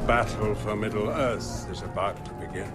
battle for Middle-earth is about to begin.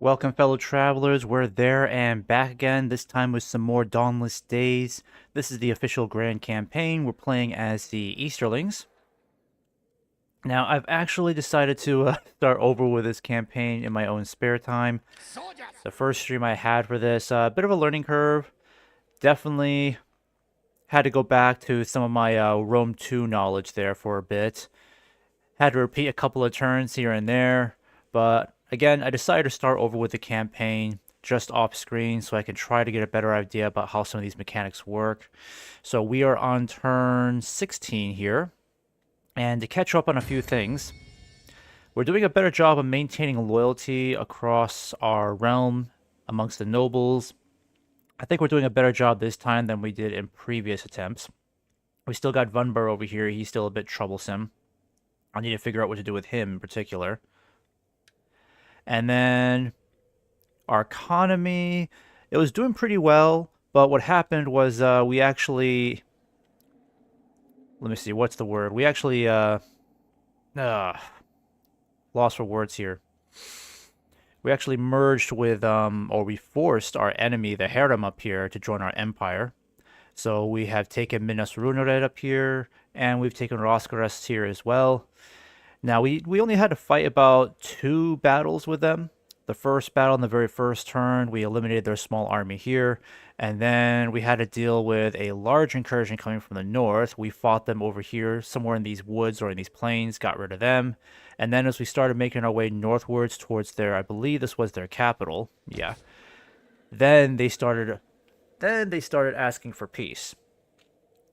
Welcome, fellow travelers. We're there and back again, this time with some more Dawnless days. This is the official Grand Campaign. We're playing as the Easterlings. Now, I've actually decided to start over with this campaign in my own spare time. The first stream I had for this, a bit of a learning curve. Definitely had to go back to some of my Rome 2 knowledge there for a bit. Had to repeat a couple of turns here and there, but again, I decided to start over with the campaign just off screen so I can try to get a better idea about how some of these mechanics work. So we are on turn 16 here, and to catch up on a few things, we're doing a better job of maintaining loyalty across our realm amongst the nobles. I think we're doing a better job this time than we did in previous attempts. We still got Vunber over here. He's still a bit troublesome. I need to figure out what to do with him in particular. And then our economy, it was doing pretty well, but what happened was we actually, let me see, what's the word? We actually, lost for words here. We actually merged with, or we forced our enemy, the Harem up here, to join our empire. So we have taken Minas Runered up here, and we've taken Roscarest here as well. Now, we only had to fight about 2 battles with them. The first battle in the very first turn, we eliminated their small army here. And then we had to deal with a large incursion coming from the north. We fought them over here, somewhere in these woods or in these plains, got rid of them. And then as we started making our way northwards towards their, I believe this was their capital. Yeah. Then they started asking for peace,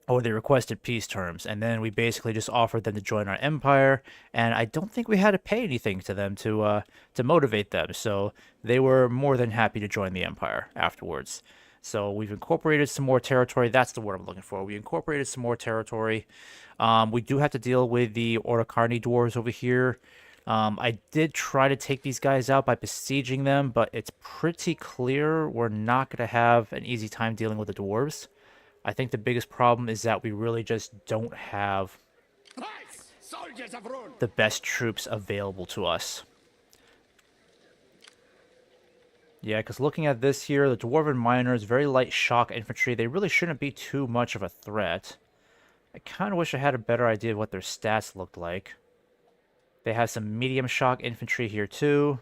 or they requested peace terms, and then we basically just offered them to join our empire, and I don't think we had to pay anything to them to motivate them, so they were more than happy to join the empire afterwards. So we've incorporated some more territory. That's the word I'm looking for. We incorporated some more territory. We do have to deal with the Orocarni dwarves over here. I did try to take these guys out by besieging them, but it's pretty clear we're not going to have an easy time dealing with the dwarves. I think the biggest problem is that we really just don't have the best troops available to us. Yeah, because looking at this here, the Dwarven Miners, very light shock infantry, they really shouldn't be too much of a threat. I kind of wish I had a better idea of what their stats looked like. They have some medium shock infantry here too.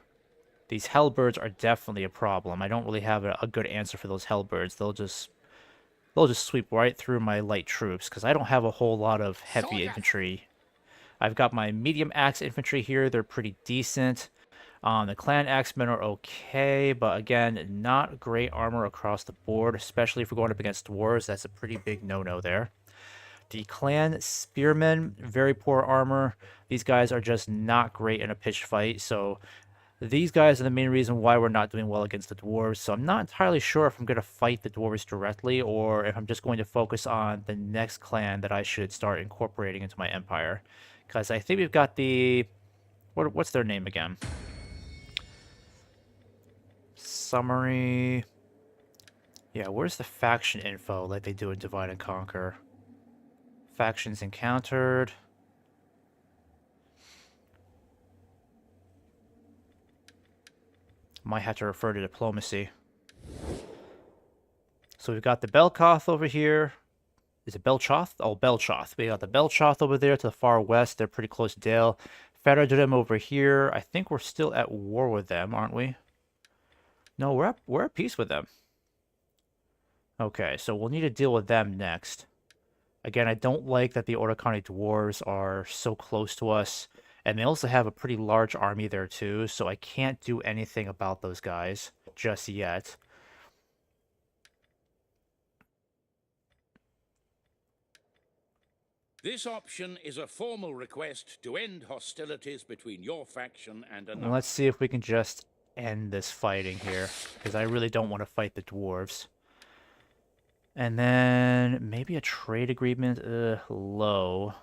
These Hellbirds are definitely a problem. I don't really have a good answer for those Hellbirds. They'll just sweep right through my light troops, because I don't have a whole lot of heavy infantry. I've got my medium axe infantry here. They're pretty decent. The clan axemen are okay, but again, not great armor across the board, especially if we're going up against dwarves. That's a pretty big no-no there. The clan spearmen, very poor armor. These guys are just not great in a pitched fight, so these guys are the main reason why we're not doing well against the dwarves, so I'm not entirely sure if I'm going to fight the dwarves directly or if I'm just going to focus on the next clan that I should start incorporating into my empire. Because I think we've got the... What's their name again? Summary... Yeah, where's the faction info like they do in Divide and Conquer? Factions encountered... Might have to refer to diplomacy. So we've got the Belkoth over here. Is it Belchoth? Oh, Belchoth. We got the Belchoth over there to the far west. They're pretty close to Dale. Feradrim over here. I think we're still at war with them, aren't we? No, we're at peace with them. Okay, so we'll need to deal with them next. Again, I don't like that the Otacani dwarves are so close to us, and they also have a pretty large army there too, so I can't do anything about those guys just yet. This option is a formal request to end hostilities between your faction and another. Let's see if we can just end this fighting here, because I really don't want to fight the dwarves. And then maybe a trade agreement, low.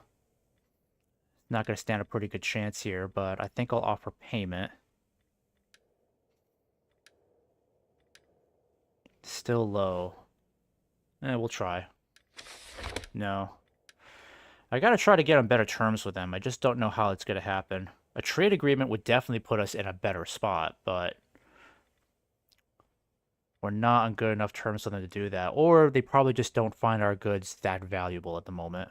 Not going to stand a pretty good chance here, but I think I'll offer payment. Still low. We'll try. No. I gotta try to get on better terms with them. I just don't know how it's gonna happen. A trade agreement would definitely put us in a better spot, but we're not on good enough terms with them to do that. Or they probably just don't find our goods that valuable at the moment.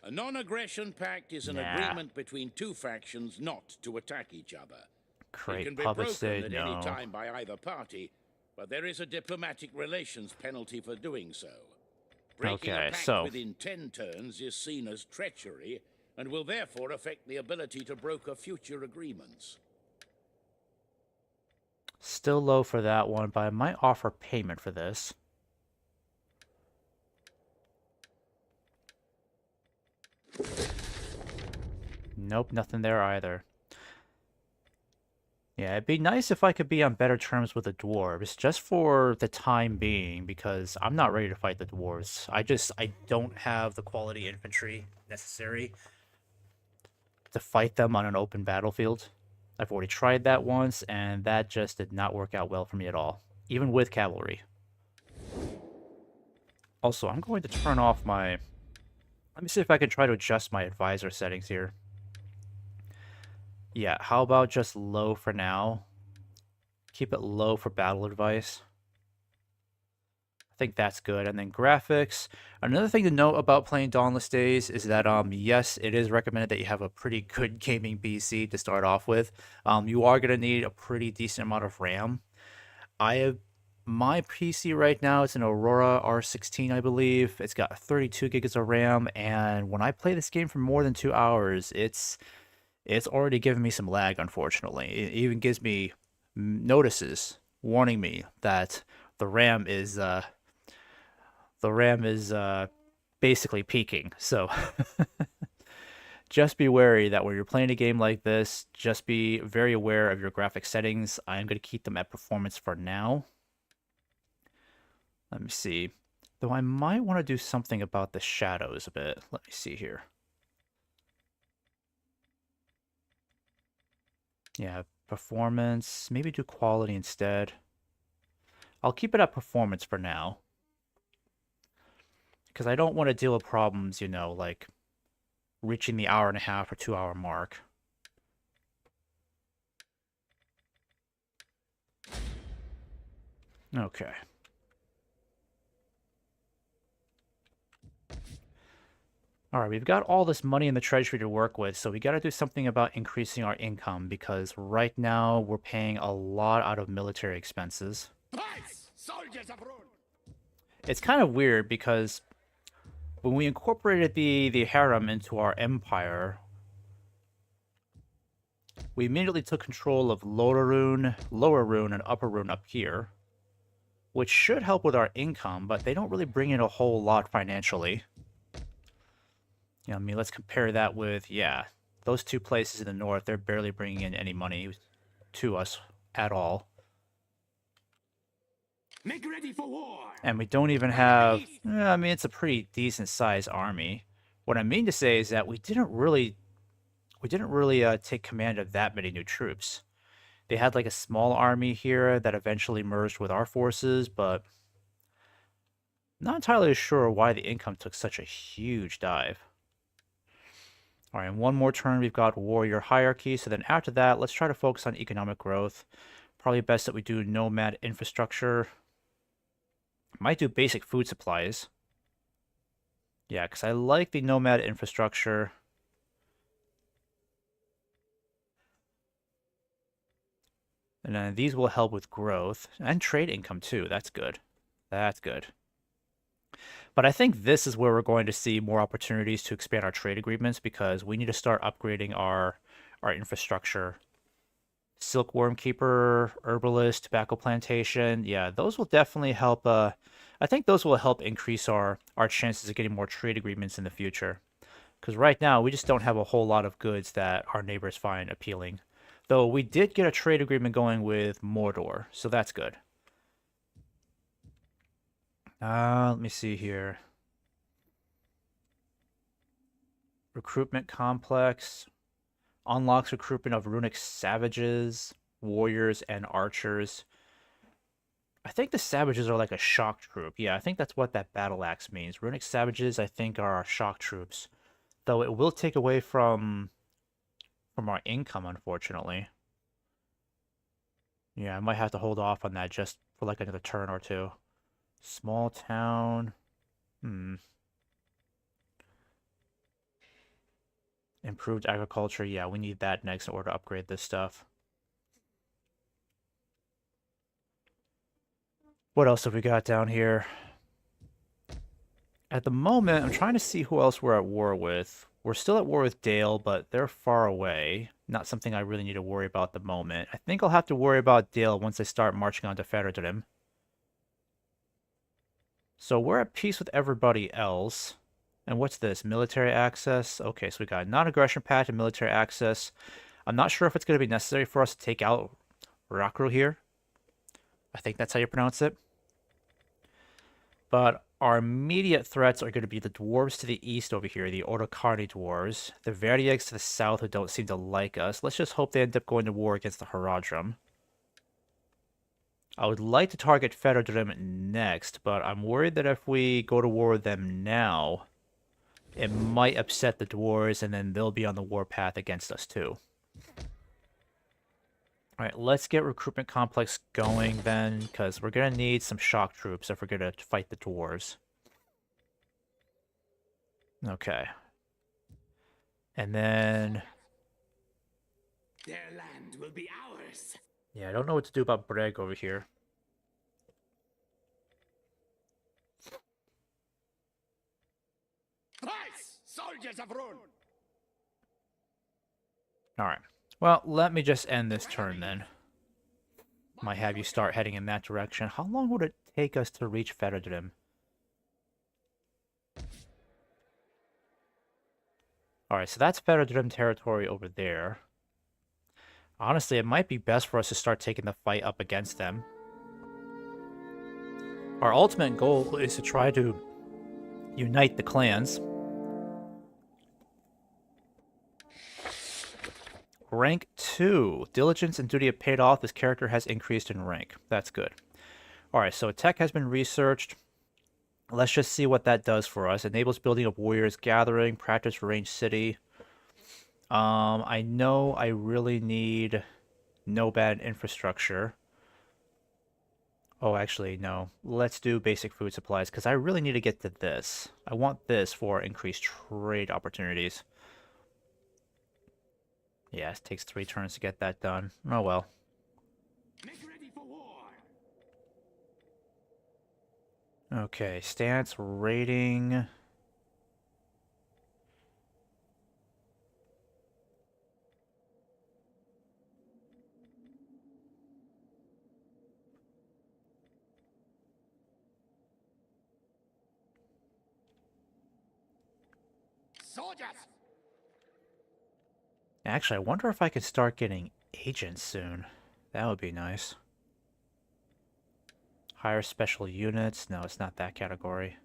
A non-aggression pact is an agreement between two factions not to attack each other. It can be broken at any time by either party, but there is a diplomatic relations penalty for doing so. Breaking a pact within 10 turns is seen as treachery and will therefore affect the ability to broker future agreements. Still low for that one, but I might offer payment for this. Nope, nothing there either. Yeah, it'd be nice if I could be on better terms with the dwarves, just for the time being, because I'm not ready to fight the dwarves. I don't have the quality infantry necessary to fight them on an open battlefield. I've already tried that once, and that just did not work out well for me at all, even with cavalry. Also, I'm going to turn off my... Let me see if I can try to adjust my advisor settings here. Yeah, how about just low for now? Keep it low for battle advice. I think that's good. And then graphics. Another thing to note about playing Dawnless Days is that, yes, it is recommended that you have a pretty good gaming PC to start off with. You are going to need a pretty decent amount of RAM. My PC right now is an Aurora R16, I believe. It's got 32 gigs of RAM, and when I play this game for more than 2 hours, it's already given me some lag, unfortunately. It even gives me notices warning me that the RAM is basically peaking. So just be wary that when you're playing a game like this, just be very aware of your graphic settings. I'm going to keep them at performance for now. Let me see. Though I might want to do something about the shadows a bit. Let me see here. Yeah, performance. Maybe do quality instead. I'll keep it at performance for now. Because I don't want to deal with problems, you know, like reaching the 1.5 or 2 hour mark. Okay. Alright, we've got all this money in the treasury to work with, so we gotta do something about increasing our income, because right now we're paying a lot out of military expenses. It's kind of weird, because when we incorporated the harem into our empire, we immediately took control of Lower Rhun, and Upper Rhun up here, which should help with our income, but they don't really bring in a whole lot financially. You know, I mean, let's compare that with, yeah, those two places in the north, they're barely bringing in any money to us at all. Make ready for war. And we don't even have, I mean, it's a pretty decent sized army. What I mean to say is that we didn't really take command of that many new troops. They had like a small army here that eventually merged with our forces, but not entirely sure why the income took such a huge dive. All right, in one more turn, we've got warrior hierarchy. So then after that, let's try to focus on economic growth. Probably best that we do nomad infrastructure. Might do basic food supplies. Yeah, because I like the nomad infrastructure. And then these will help with growth and trade income too. That's good. That's good. But I think this is where we're going to see more opportunities to expand our trade agreements because we need to start upgrading our infrastructure. Silkworm Keeper, Herbalist, Tobacco Plantation. Yeah, those will definitely help. I think those will help increase our chances of getting more trade agreements in the future. Because right now, we just don't have a whole lot of goods that our neighbors find appealing. Though we did get a trade agreement going with Mordor, so that's good. Let me see here. Recruitment complex. Unlocks recruitment of runic savages, warriors, and archers. I think the savages are like a shock troop. Yeah, I think that's what that battle axe means. Runic savages, I think, are our shock troops. Though it will take away from our income, unfortunately. Yeah, I might have to hold off on that just for like another turn or two. Small town. Improved agriculture. Yeah, we need that next in order to upgrade this stuff. What else have we got down here? At the moment, I'm trying to see who else we're at war with. We're still at war with Dale, but they're far away. Not something I really need to worry about at the moment. I think I'll have to worry about Dale once I start marching on to Ferdrim. So we're at peace with everybody else. And what's this? Military access? Okay, so we got non-aggression pact and military access. I'm not sure if it's going to be necessary for us to take out Rakru here. I think that's how you pronounce it. But our immediate threats are going to be the dwarves to the east over here, the Otokarni dwarves. The Verdiags to the south who don't seem to like us. Let's just hope they end up going to war against the Haradrim. I would like to target Ferdrim next, but I'm worried that if we go to war with them now, it might upset the dwarves, and then they'll be on the warpath against us too. Alright, let's get recruitment complex going then, because we're going to need some shock troops if we're going to fight the dwarves. Okay. And then... their land will be ours. Yeah, I don't know what to do about Breg over here. Price, soldiers of Rhun. Alright. Well, let me just end this turn then. Might have you start heading in that direction. How long would it take us to reach Ferdrim? Alright, so that's Ferdrim territory over there. Honestly, it might be best for us to start taking the fight up against them. Our ultimate goal is to try to unite the clans. Rank 2. Diligence and duty have paid off. This character has increased in rank. That's good. Alright, so tech has been researched. Let's just see what that does for us. Enables building of warriors gathering. Practice range city. I know I really need no bad infrastructure. Oh, actually, no. Let's do basic food supplies, because I really need to get to this. I want this for increased trade opportunities. Yeah, it takes 3 turns to get that done. Oh well. Make ready for war. Okay, stance, rating... Soldiers. Actually, I wonder if I could start getting agents soon. That would be nice. Hire special units. No, it's not that category.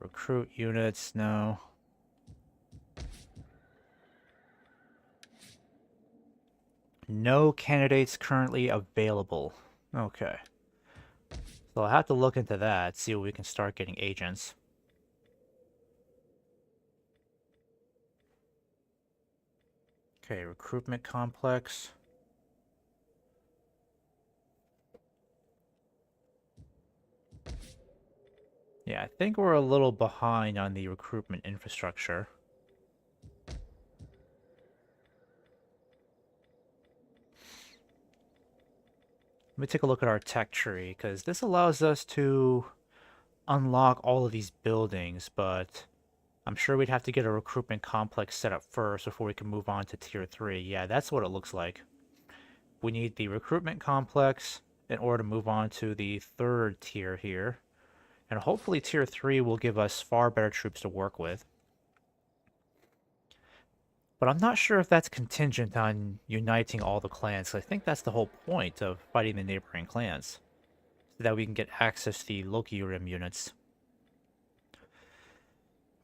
Recruit units. No. No candidates currently available. Okay. So I'll have to look into that, see if we can start getting agents. Okay, recruitment complex. Yeah, I think we're a little behind on the recruitment infrastructure. Let me take a look at our tech tree, because this allows us to unlock all of these buildings, but I'm sure we'd have to get a recruitment complex set up first before we can move on to tier 3. Yeah, that's what it looks like. We need the recruitment complex in order to move on to the 3rd tier here. And hopefully tier 3 will give us far better troops to work with. But I'm not sure if that's contingent on uniting all the clans. I think that's the whole point of fighting the neighboring clans. So that we can get access to the Loki Rim units.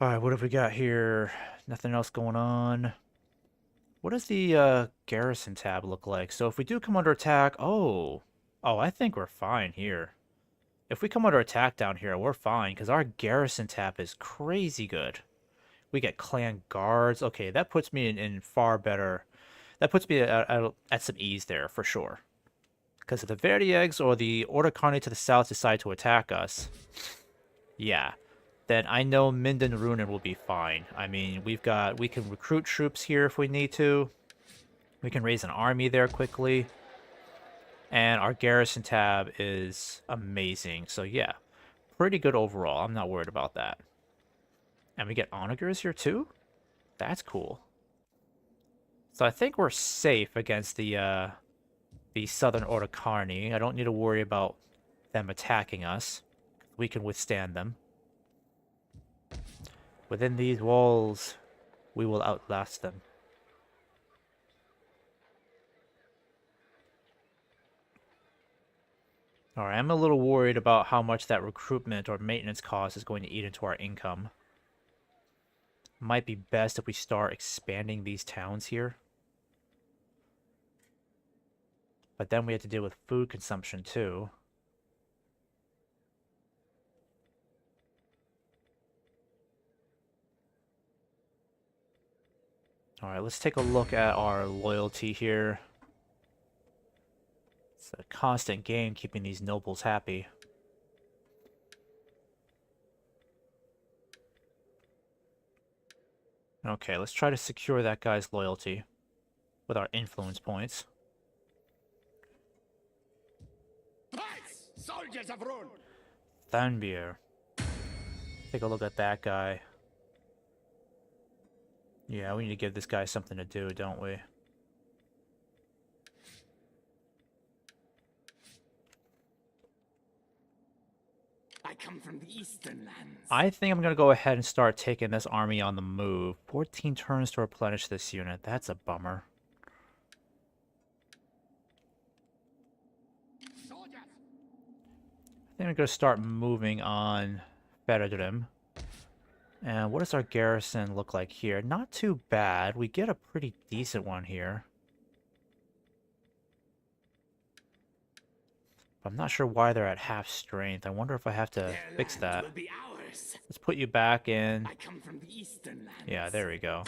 Alright, what have we got here? Nothing else going on. What does the garrison tab look like? So if we do come under attack... Oh, I think we're fine here. If we come under attack down here, we're fine, because our garrison tab is crazy good. We get clan guards. Okay, that puts me in far better... That puts me at some ease there, for sure. Because if the Verdieggs or the Order Carni to the south decide to attack us... Yeah. Then I know Minden Rhun will be fine. I mean, we can recruit troops here if we need to. We can raise an army there quickly. And our garrison tab is amazing. So yeah, pretty good overall. I'm not worried about that. And we get onagers here too? That's cool. So I think we're safe against the Southern Order Carni. I don't need to worry about them attacking us. We can withstand them. Within these walls, we will outlast them. Alright, I'm a little worried about how much that recruitment or maintenance cost is going to eat into our income. Might be best if we start expanding these towns here. But then we have to deal with food consumption too. Alright, let's take a look at our loyalty here. It's a constant game keeping these nobles happy. Okay, let's try to secure that guy's loyalty with our influence points. Rise, soldiers of Rhun! Thanbir. Take a look at that guy. Yeah, we need to give this guy something to do, don't we? I come from the eastern lands. I think I'm going to go ahead and start taking this army on the move. 14 turns to replenish this unit. That's a bummer. Soldiers! I think I'm going to start moving on Feridrim. And what does our garrison look like here? Not too bad. We get a pretty decent one here. I'm not sure why they're at half strength. I wonder if I have to fix that. Let's put you back in. I come from the eastern lands. Yeah, there we go.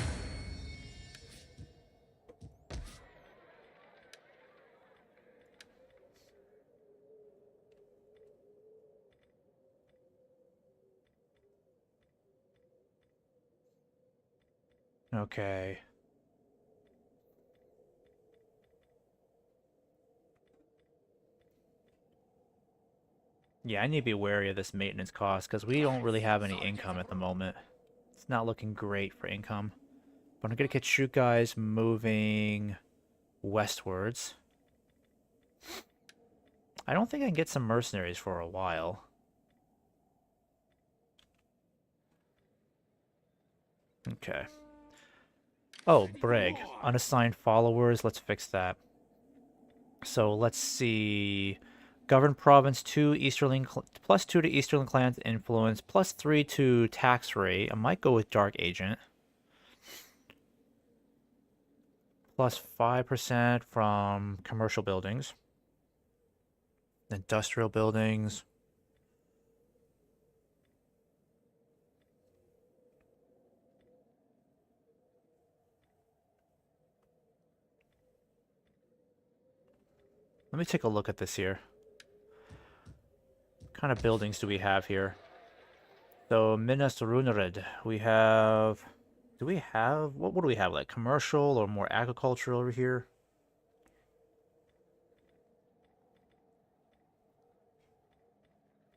Okay. Yeah, I need to be wary of this maintenance cost because we don't really have any income at the moment. It's not looking great for income. But I'm going to get you guys moving westwards. I don't think I can get some mercenaries for a while. Okay. Oh, Brig. Unassigned followers. Let's fix that. So let's see. Governed province 2 Easterling plus 2 to Easterling clans influence plus 3 to tax rate. I might go with Dark Agent. Plus 5% from commercial buildings. Industrial buildings. Let me take a look at this here. What kind of buildings do we have here? So, Minas Runrid. We have... Do we have... What do we have? Like commercial or more agricultural over here?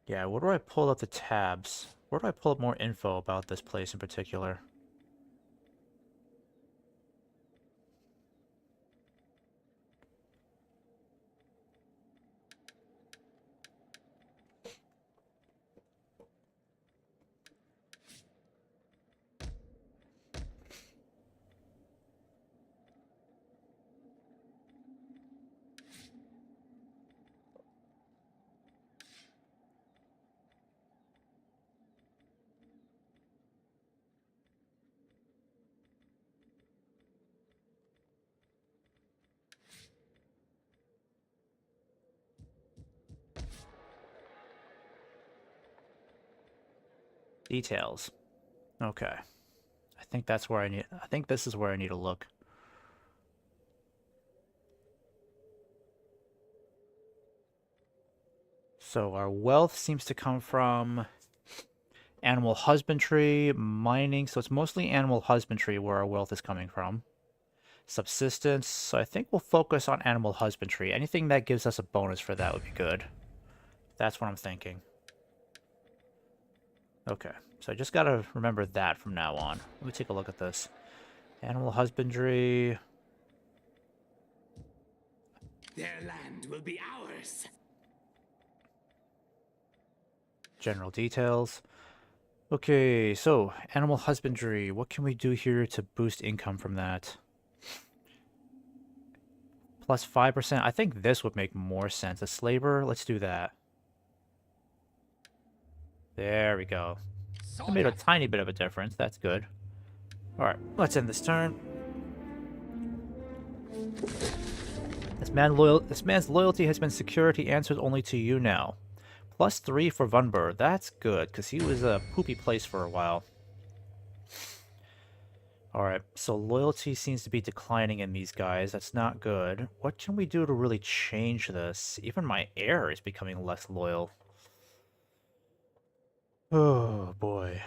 Yeah, where do I pull up the tabs? Where do I pull up more info about this place in particular? Details. Okay. I think that's where I think this is where I need to look. So our wealth seems to come from animal husbandry, mining, so it's mostly animal husbandry where our wealth is coming from. Subsistence, so I think we'll focus on animal husbandry. Anything that gives us a bonus for that would be good. That's what I'm thinking. Okay, so I just gotta remember that from now on. Let me take a look at this. Animal husbandry. Their land will be ours. General details. Okay, so animal husbandry. What can we do here to boost income from that? Plus 5%. I think this would make more sense. A slaver, let's do that. There we go. It made a tiny bit of a difference. That's good. Alright, let's end this turn. This man's loyalty has been secured. He answers only to you now. Plus 3 for Vunbur. That's good, because he was a poopy place for a while. Alright, so loyalty seems to be declining in these guys. That's not good. What can we do to really change this? Even my heir is becoming less loyal. Oh, boy.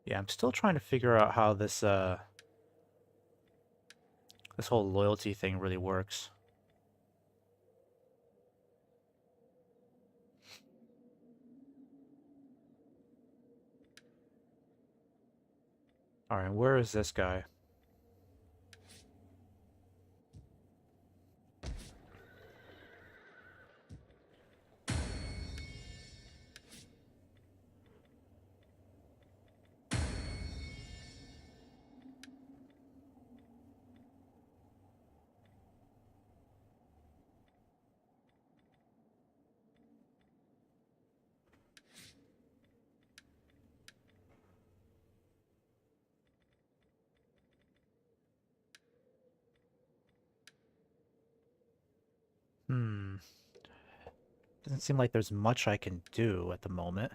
Yeah, I'm still trying to figure out how this whole loyalty thing really works. Alright, where is this guy? Doesn't seem like there's much I can do at the moment.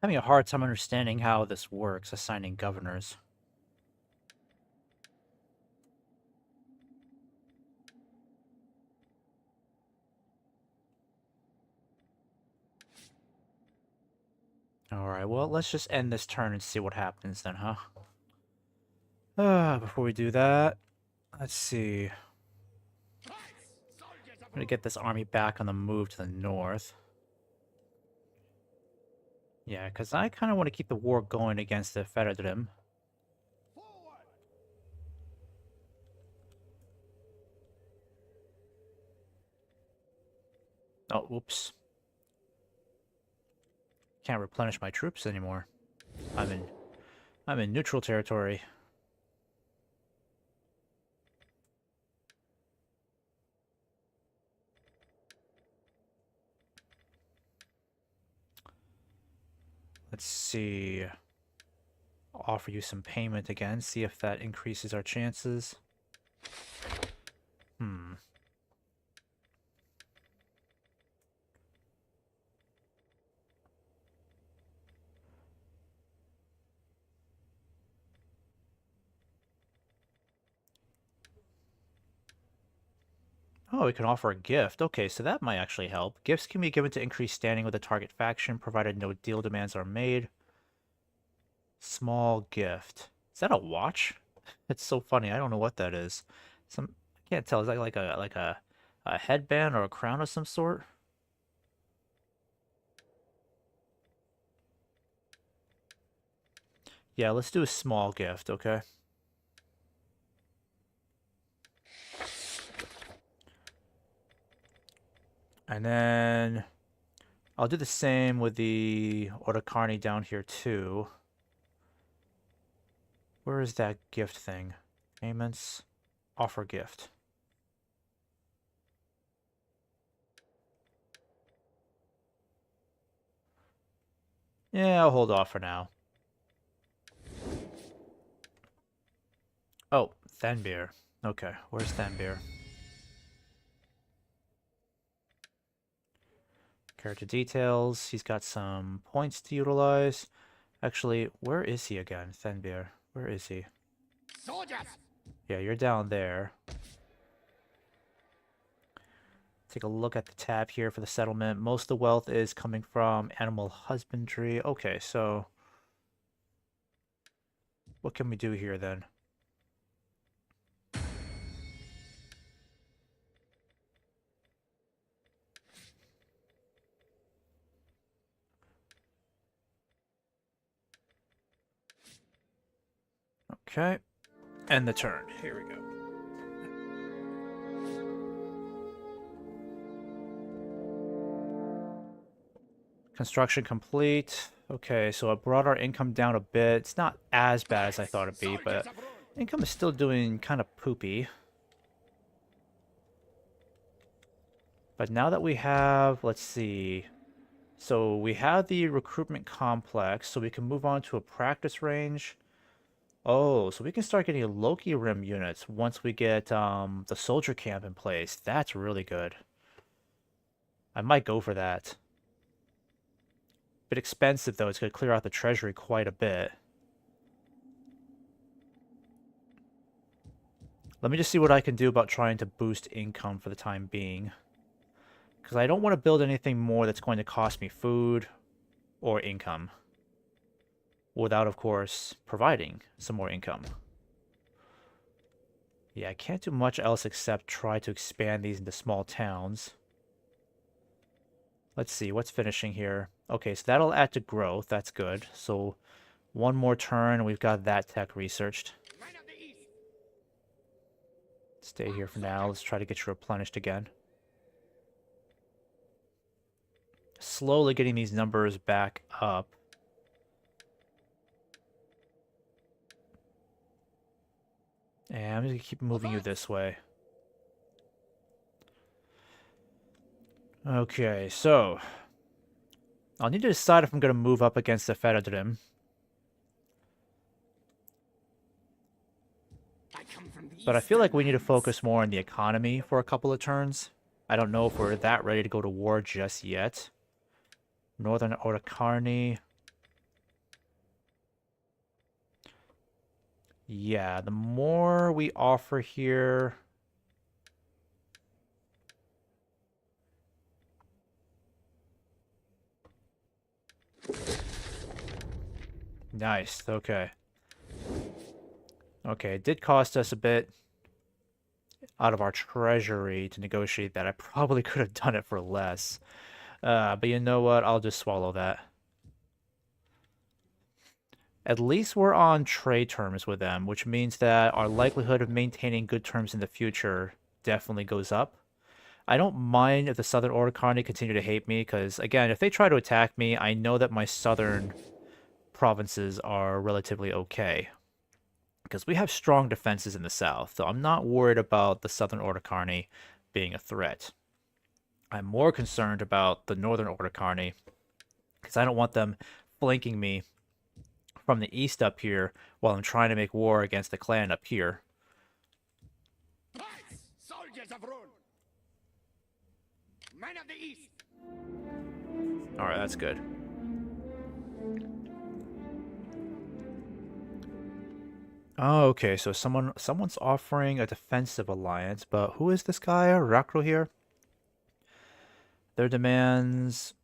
Having a hard time understanding how this works, assigning governors. Alright, well, let's just end this turn and see what happens then, huh? Before we do that, let's see. I'm gonna get this army back on the move to the north. Yeah, because I kind of want to keep the war going against the Feridrim. Oh, whoops. Can't replenish my troops anymore. I'm in neutral territory. Let's see. I'll offer you some payment again, see if that increases our chances. Oh, we can offer a gift. Okay, so that might actually help. Gifts can be given to increase standing with the target faction, provided no deal demands are made. Small gift. Is that a watch? It's so funny. I don't know what that is. I can't tell. Is that like a headband or a crown of some sort? Yeah, let's do a small gift, okay? And then I'll do the same with the Otakani down here too. Where is that gift thing? Payments, offer gift. Yeah, I'll hold off for now. Oh, Thenbeer. Okay, where's Thenbeer? Character details. He's got some points to utilize. Actually, where is he again? Thenbeer. Where is he? Soldiers! Yeah, you're down there. Take a look at the tab here for the settlement. Most of the wealth is coming from animal husbandry. Okay, so what can we do here then? Okay, end the turn. Here we go. Construction complete. Okay, so it brought our income down a bit. It's not as bad as I thought it'd be, but income is still doing kind of poopy. But now that we have, let's see. So we have the recruitment complex, so we can move on to a practice range. Oh, so we can start getting Loki Rim units once we get the soldier camp in place. That's really good. I might go for that. Bit expensive though. It's going to clear out the treasury quite a bit. Let me just see what I can do about trying to boost income for the time being. Because I don't want to build anything more that's going to cost me food or income. Without, of course, providing some more income. Yeah, I can't do much else except try to expand these into small towns. Let's see, what's finishing here? Okay, so that'll add to growth. That's good. So one more turn, we've got that tech researched. Stay here for now. Let's try to get you replenished again. Slowly getting these numbers back up. And I'm just going to keep moving you this way. Okay, so I'll need to decide if I'm going to move up against the Feridrim. But I feel like we need to focus more on the economy for a couple of turns. I don't know if we're that ready to go to war just yet. Northern Otakarni. Yeah, the more we offer here... Nice, okay. Okay, it did cost us a bit out of our treasury to negotiate that. I probably could have done it for less. But you know what? I'll just swallow that. At least we're on trade terms with them, which means that our likelihood of maintaining good terms in the future definitely goes up. I don't mind if the Southern Otakani continue to hate me, because, again, if they try to attack me, I know that my southern provinces are relatively okay. Because we have strong defenses in the south, so I'm not worried about the Southern Otakani being a threat. I'm more concerned about the Northern Otakani, because I don't want them flanking me from the east up here while I'm trying to make war against the clan up here. Soldiers of Rhun! Men of the East! Alright, that's good. Oh, okay, so someone's offering a defensive alliance, but who is this guy, Rakro here? Their demands...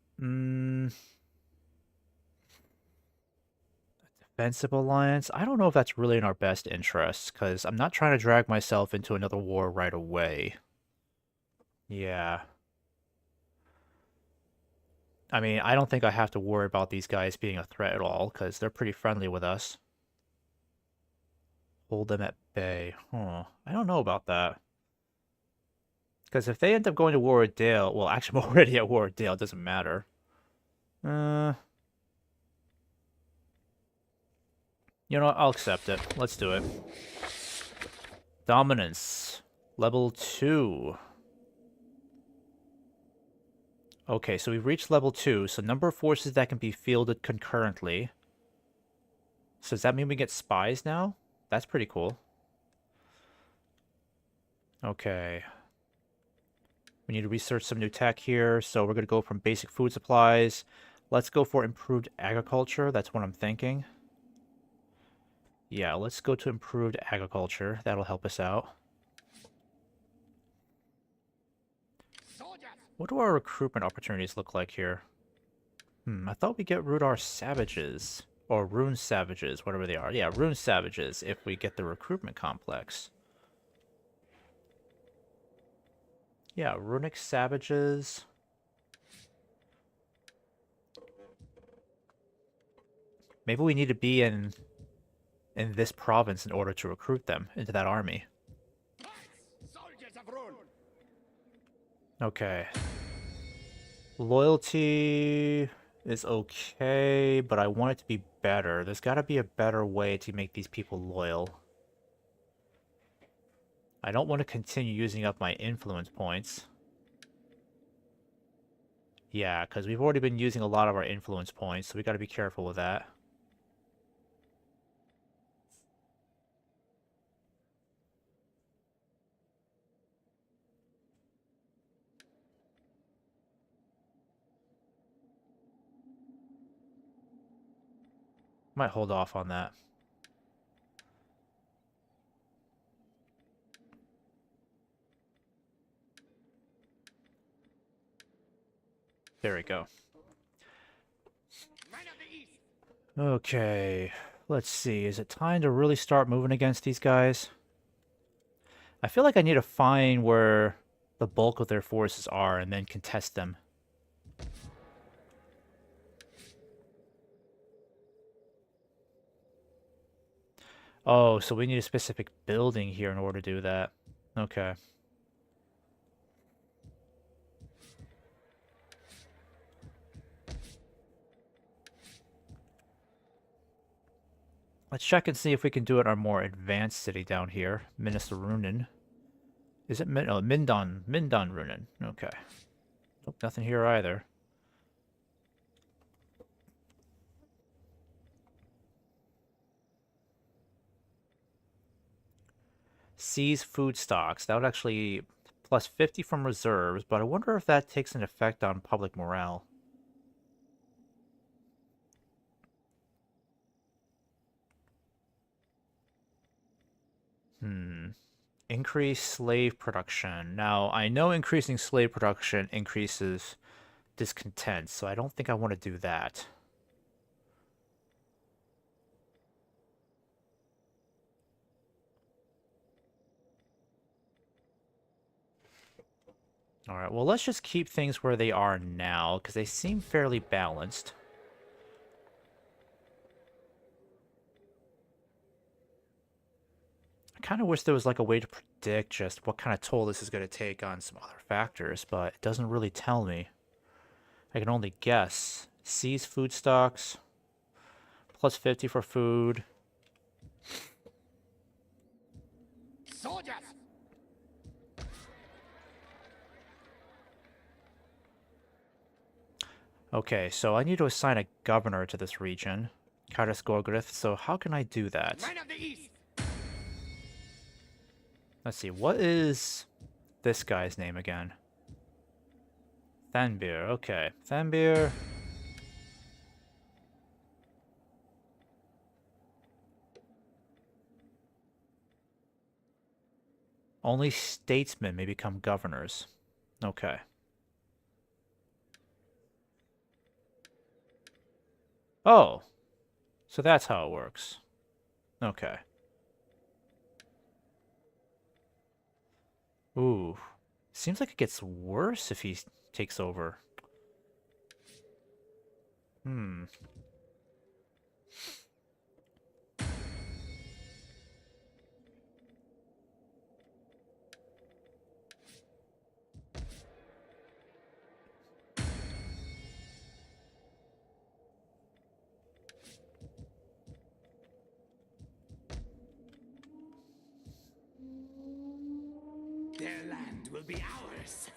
defensive alliance? I don't know if that's really in our best interest, because I'm not trying to drag myself into another war right away. Yeah. I mean, I don't think I have to worry about these guys being a threat at all, because they're pretty friendly with us. Hold them at bay. Huh. I don't know about that. Because if they end up going to war with Dale... Well, actually, I'm already at war with Dale. It doesn't matter. You know what? I'll accept it. Let's do it. Dominance. Level 2. Okay, so we've reached level 2. So number of forces that can be fielded concurrently. So does that mean we get spies now? That's pretty cool. Okay. We need to research some new tech here. So we're going to go from basic food supplies. Let's go for improved agriculture. That's what I'm thinking. Yeah, let's go to improved agriculture. That'll help us out. What do our recruitment opportunities look like here? I thought we get Rudar Savages. Or Rhun Savages, whatever they are. Yeah, Rhun Savages if we get the recruitment complex. Yeah, Runic Savages. Maybe we need to be in this province in order to recruit them into that army. Okay. Loyalty is okay, but I want it to be better. There's got to be a better way to make these people loyal. I don't want to continue using up my influence points. Yeah, because we've already been using a lot of our influence points, so we got to be careful with that. Might hold off on that. There we go. Okay, let's see. Is it time to really start moving against these guys? I feel like I need to find where the bulk of their forces are and then contest them. Oh, so we need a specific building here in order to do that. Okay. Let's check and see if we can do it in our more advanced city down here. Rhun. Is it Mindon Rhun. Okay. Nope, nothing here either. Seize food stocks. That would actually plus 50 from reserves, but I wonder if that takes an effect on public morale. Increase slave production. Now, I know increasing slave production increases discontent, so I don't think I want to do that. Alright, well, let's just keep things where they are now, because they seem fairly balanced. I kind of wish there was like a way to predict just what kind of toll this is going to take on some other factors, but it doesn't really tell me. I can only guess. Seize food stocks. Plus 50 for food. Soldiers! Okay, so I need to assign a governor to this region. Karis Gorgorith, so how can I do that? Men of the East! Let's see, what is this guy's name again? Thanbir, okay. Thanbir. Only statesmen may become governors. Okay. Oh, so that's how it works. Okay. Ooh. Seems like it gets worse if he takes over. Hmm. Their land will be ours.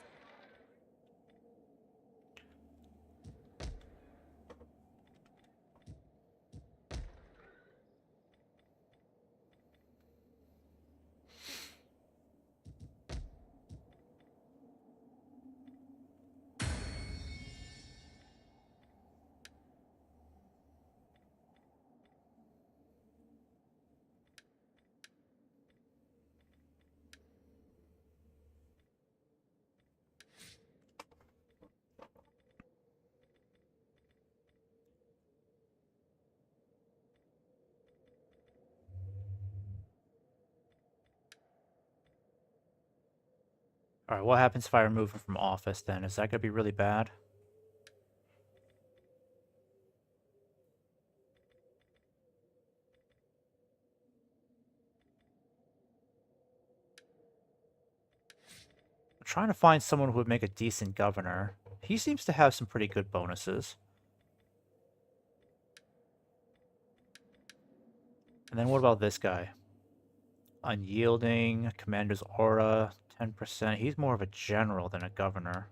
Alright, what happens if I remove him from office then? Is that going to be really bad? I'm trying to find someone who would make a decent governor. He seems to have some pretty good bonuses. And then what about this guy? Unyielding, commander's aura, 10%. He's more of a general than a governor.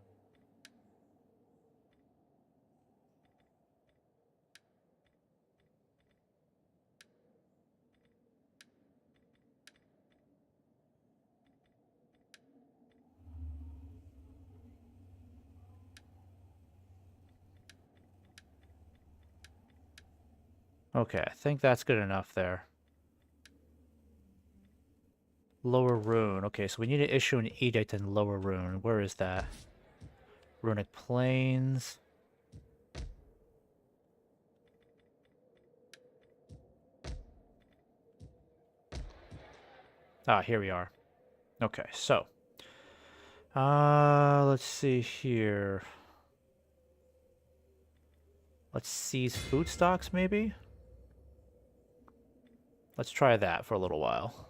Okay, I think that's good enough there. Lower Rhun. Okay, so we need to issue an edict in Lower Rhun. Where is that? Runic Plains. Ah, here we are. Okay, so. Let's see here. Let's seize food stocks, maybe? Let's try that for a little while.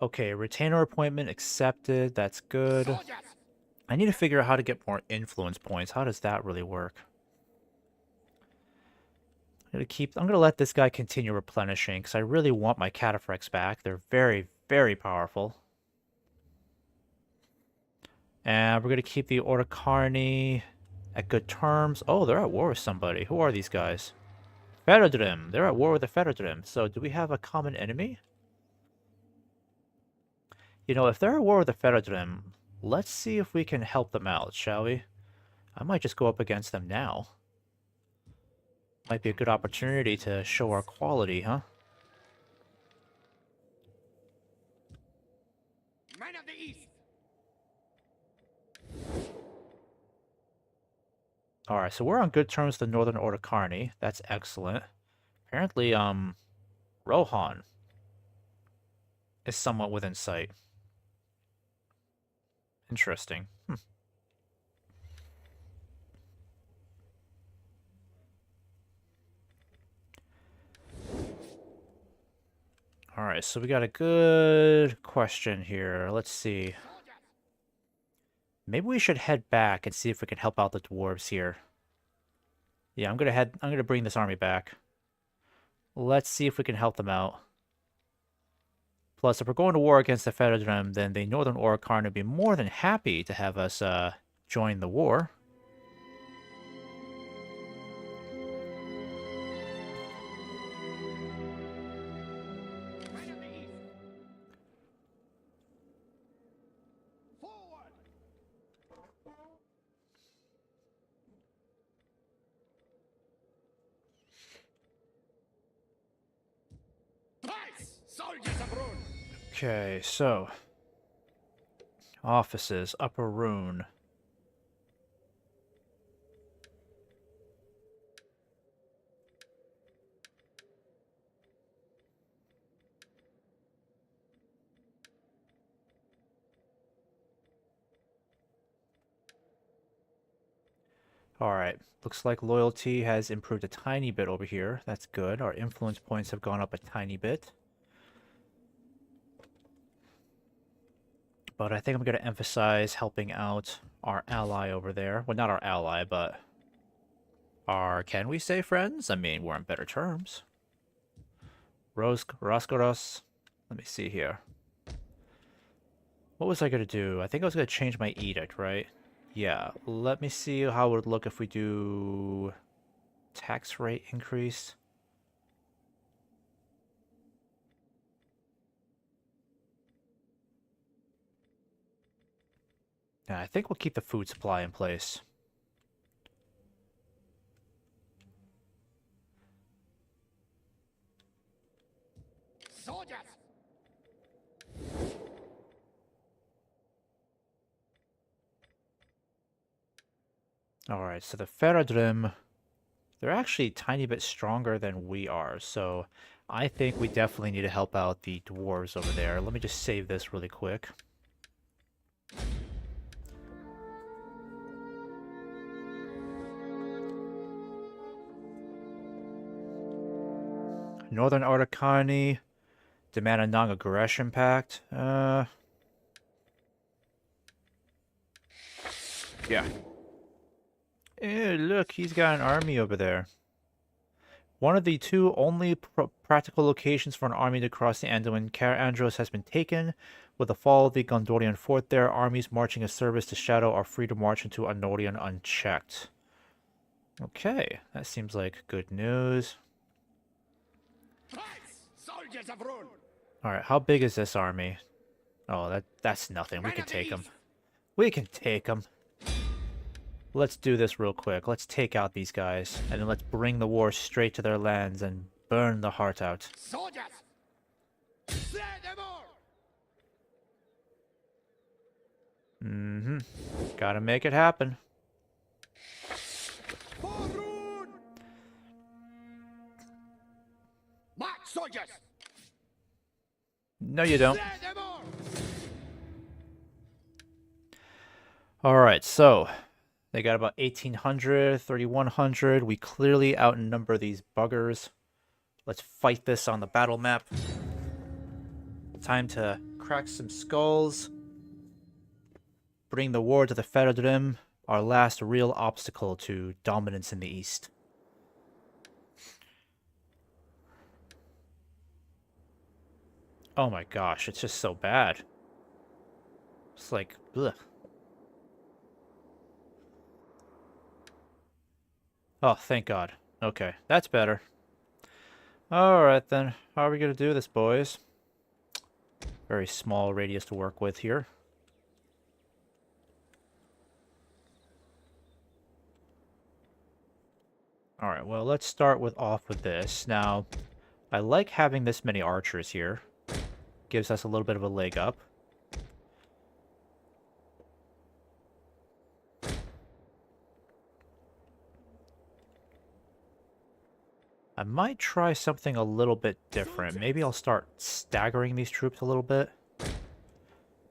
Okay, retainer appointment accepted. That's good. Soldiers! I need to figure out how to get more influence points. How does that really work? I'm gonna let this guy continue replenishing because I really want my cataphracts back. They're very, very powerful. And we're gonna keep the Ordocarni at good terms. Oh, they're at war with somebody. Who are these guys? Feradrim. They're at war with the Feradrim. So do we have a common enemy? You know, if they're at war with the Feradrim, let's see if we can help them out, shall we? I might just go up against them now. Might be a good opportunity to show our quality, huh? Men of the East! Alright, so we're on good terms with the Northern Ordocarni. That's excellent. Apparently, Rohan is somewhat within sight. Interesting. Alright, so we got a good question here. Let's see. Maybe we should head back and see if we can help out the dwarves here. Yeah, I'm gonna bring this army back. Let's see if we can help them out. Plus, if we're going to war against the Fedradrim, then the Northern Oricharn would be more than happy to have us join the war. Okay, so offices, Upper Rhun. Alright, looks like loyalty has improved a tiny bit over here. That's good. Our influence points have gone up a tiny bit. But I think I'm going to emphasize helping out our ally over there. Well, not our ally, but our, can we say friends? I mean, we're on better terms. Roskoros. Let me see here. What was I going to do? I think I was going to change my edict, right? Yeah, let me see how it would look if we do tax rate increase. Yeah, I think we'll keep the food supply in place. Soldiers! Alright, so the Feradrim, they're actually a tiny bit stronger than we are, so I think we definitely need to help out the dwarves over there. Let me just save this really quick. Northern Articani demand a non-aggression pact. Yeah. Ew, look, he's got an army over there. One of the two only practical locations for an army to cross the Anduin, Caer Andros, has been taken. With the fall of the Gondorian fort there, armies marching a service to Shadow are free to march into Anorion unchecked. Okay, that seems like good news. Soldiers of Rhun! Alright, how big is this army? Oh, that's nothing. We can take them. We can take them. Let's do this real quick. Let's take out these guys, and then let's bring the war straight to their lands and burn the heart out. Soldiers! Slay them all! Mm-hmm. Gotta make it happen. For Rhun! March, soldiers! No, you don't. Slay them all! Alright, so they got about 1,800, 3,100. We clearly outnumber these buggers. Let's fight this on the battle map. Time to crack some skulls. Bring the war to the Feradrim, our last real obstacle to dominance in the east. Oh my gosh, it's just so bad. It's like, ugh. Oh, thank God. Okay, that's better. Alright then, how are we gonna do this, boys? Very small radius to work with here. Alright, well, let's start off with this. Now, I like having this many archers here. Gives us a little bit of a leg up. I might try something a little bit different. Maybe I'll start staggering these troops a little bit.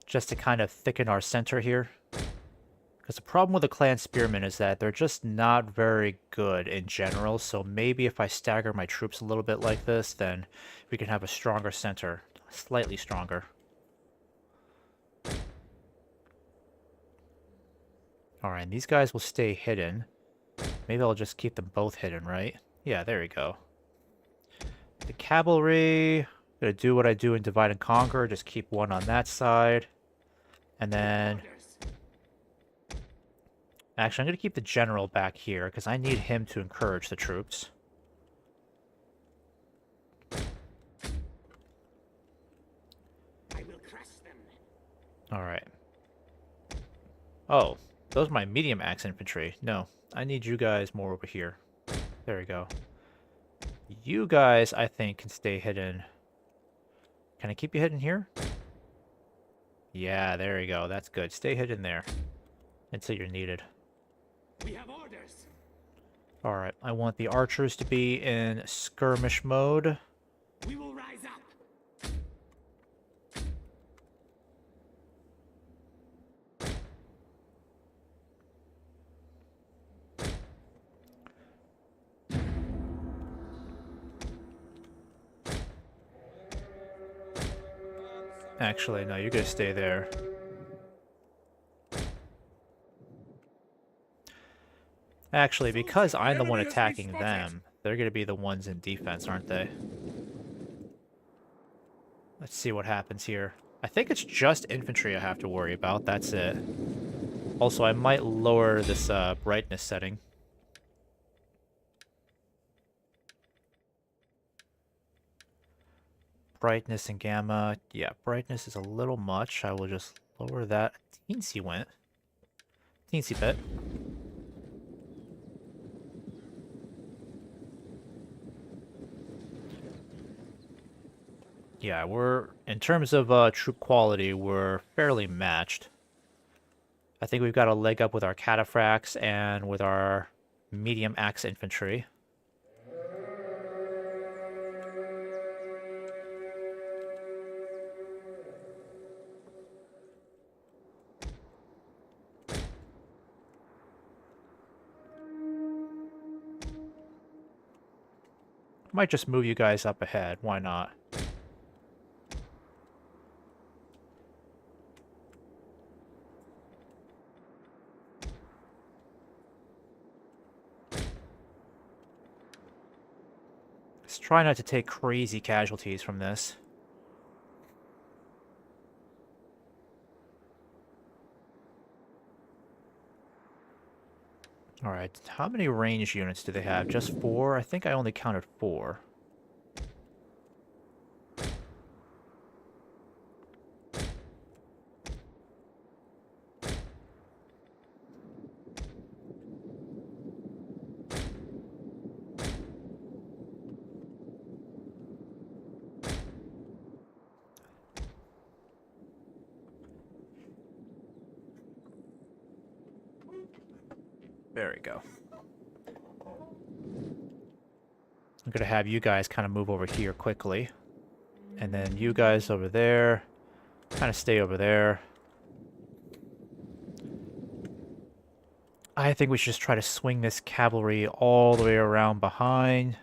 Just to kind of thicken our center here. Because the problem with the clan spearmen is that they're just not very good in general. So maybe if I stagger my troops a little bit like this, then we can have a stronger center. Slightly stronger. Alright, these guys will stay hidden. Maybe I'll just keep them both hidden, right? Yeah, there we go. The cavalry, gonna do what I do in Divide and Conquer, just keep one on that side. And then... Actually, I'm gonna keep the general back here, because I need him to encourage the troops. Alright. Oh, those are my medium axe infantry. No, I need you guys more over here. There we go. You guys, I think, can stay hidden. Can I keep you hidden here? Yeah, there you go. That's good. Stay hidden there until you're needed. We have orders. Alright, I want the archers to be in skirmish mode. We will rise up. Actually, no, you're gonna stay there. Actually, because I'm the one attacking them, they're gonna be the ones in defense, aren't they? Let's see what happens here. I think it's just infantry I have to worry about, that's it. Also, I might lower this brightness setting. Brightness and gamma. Yeah, brightness is a little much. I will just lower that a teensy went. Teensy bit. Yeah, we're, in terms of troop quality, we're fairly matched. I think we've got a leg up with our cataphracts and with our medium axe infantry. Might just move you guys up ahead, why not? Let's try not to take crazy casualties from this. Alright, how many range units do they have? Just 4? I think I only counted 4. There we go. I'm gonna have you guys kind of move over here quickly. And then you guys over there. Kind of stay over there. I think we should just try to swing this cavalry all the way around behind.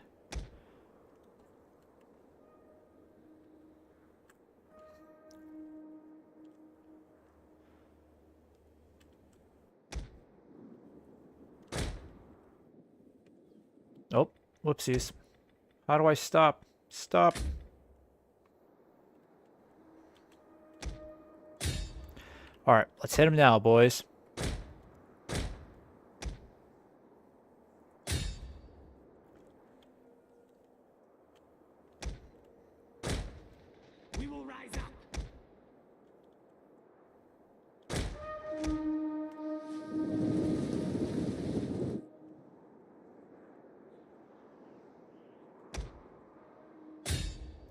Oh, whoopsies. How do I stop? Stop. Alright, let's hit him now, boys. We will rise up.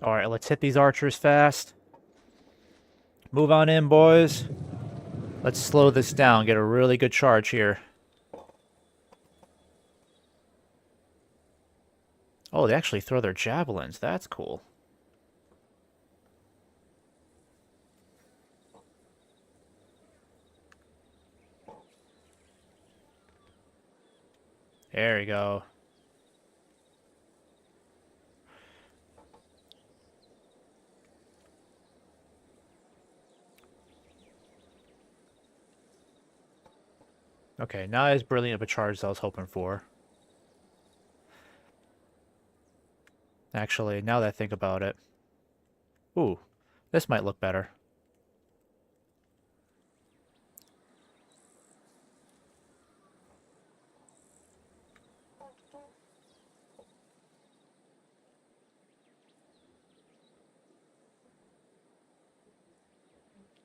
Alright, let's hit these archers fast. Move on in, boys. Let's slow this down, get a really good charge here. Oh, they actually throw their javelins. That's cool. There we go. Okay, not as brilliant of a charge as I was hoping for. Actually, now that I think about it. Ooh, this might look better.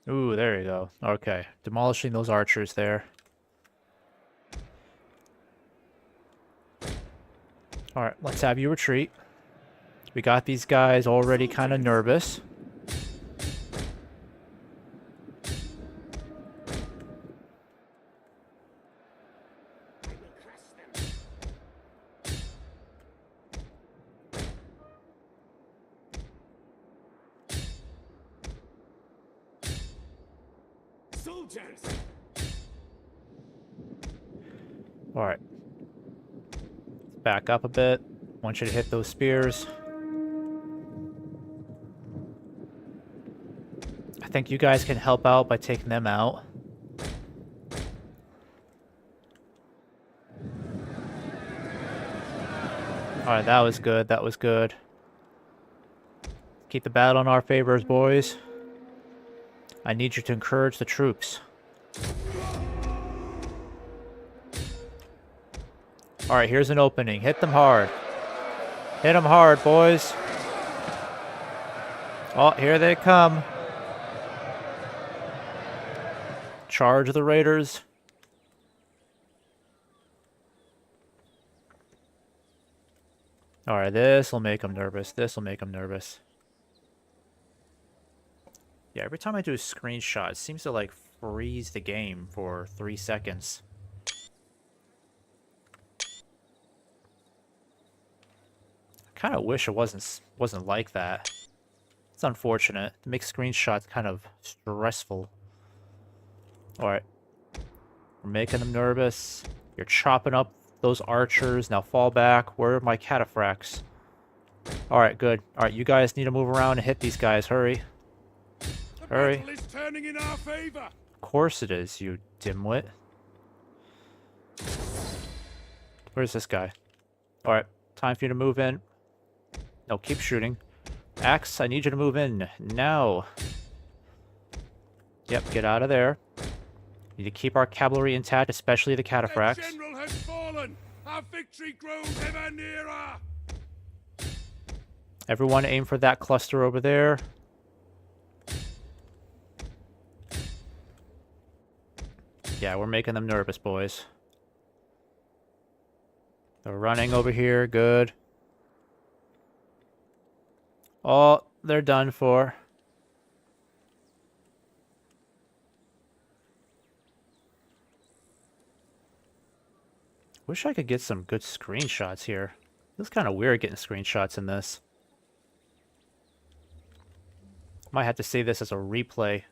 Ooh, there you go. Okay, demolishing those archers there. Alright, let's have you retreat. We got these guys already kind of nervous. Soldiers! Alright. Back up a bit. Want you to hit those spears. I think you guys can help out by taking them out. Alright, that was good. That was good. Keep the battle in our favors, boys. I need you to encourage the troops. Alright, here's an opening. Hit them hard. Hit them hard, boys. Oh, here they come. Charge the raiders. Alright, this will make them nervous. This will make them nervous. Yeah, every time I do a screenshot, it seems to like freeze the game for 3 seconds. I kind of wish it wasn't like that. It's unfortunate. It makes screenshots kind of stressful. Alright. We're making them nervous. You're chopping up those archers. Now fall back. Where are my cataphracts? Alright, good. Alright, you guys need to move around and hit these guys. Hurry. Hurry. Battle is turning in our favor. Of course it is, you dimwit. Where's this guy? Alright, time for you to move in. No, keep shooting. Axe, I need you to move in. Now. Yep, get out of there. Need to keep our cavalry intact, especially the cataphracts. The general has fallen. Our victory grows ever nearer. Everyone aim for that cluster over there. Yeah, we're making them nervous, boys. They're running over here. Good. Oh, they're done for. Wish I could get some good screenshots here. It's kind of weird getting screenshots in this. Might have to save this as a replay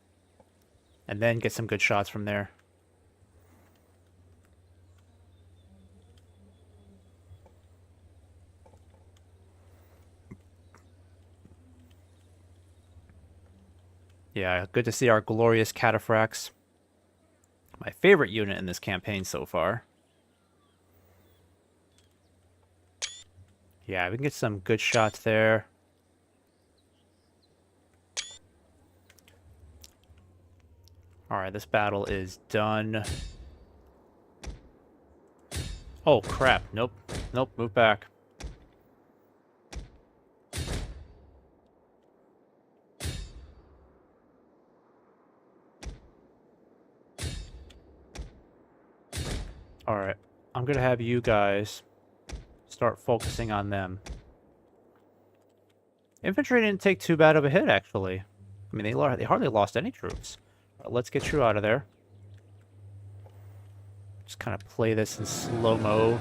and then get some good shots from there. Yeah, good to see our glorious cataphracts. My favorite unit in this campaign so far. Yeah, we can get some good shots there. Alright, this battle is done. Oh, crap. Nope. Nope, move back. Alright, I'm gonna have you guys start focusing on them. Infantry didn't take too bad of a hit, actually. I mean, they hardly lost any troops. Right, let's get you out of there. Just kind of play this in slow-mo.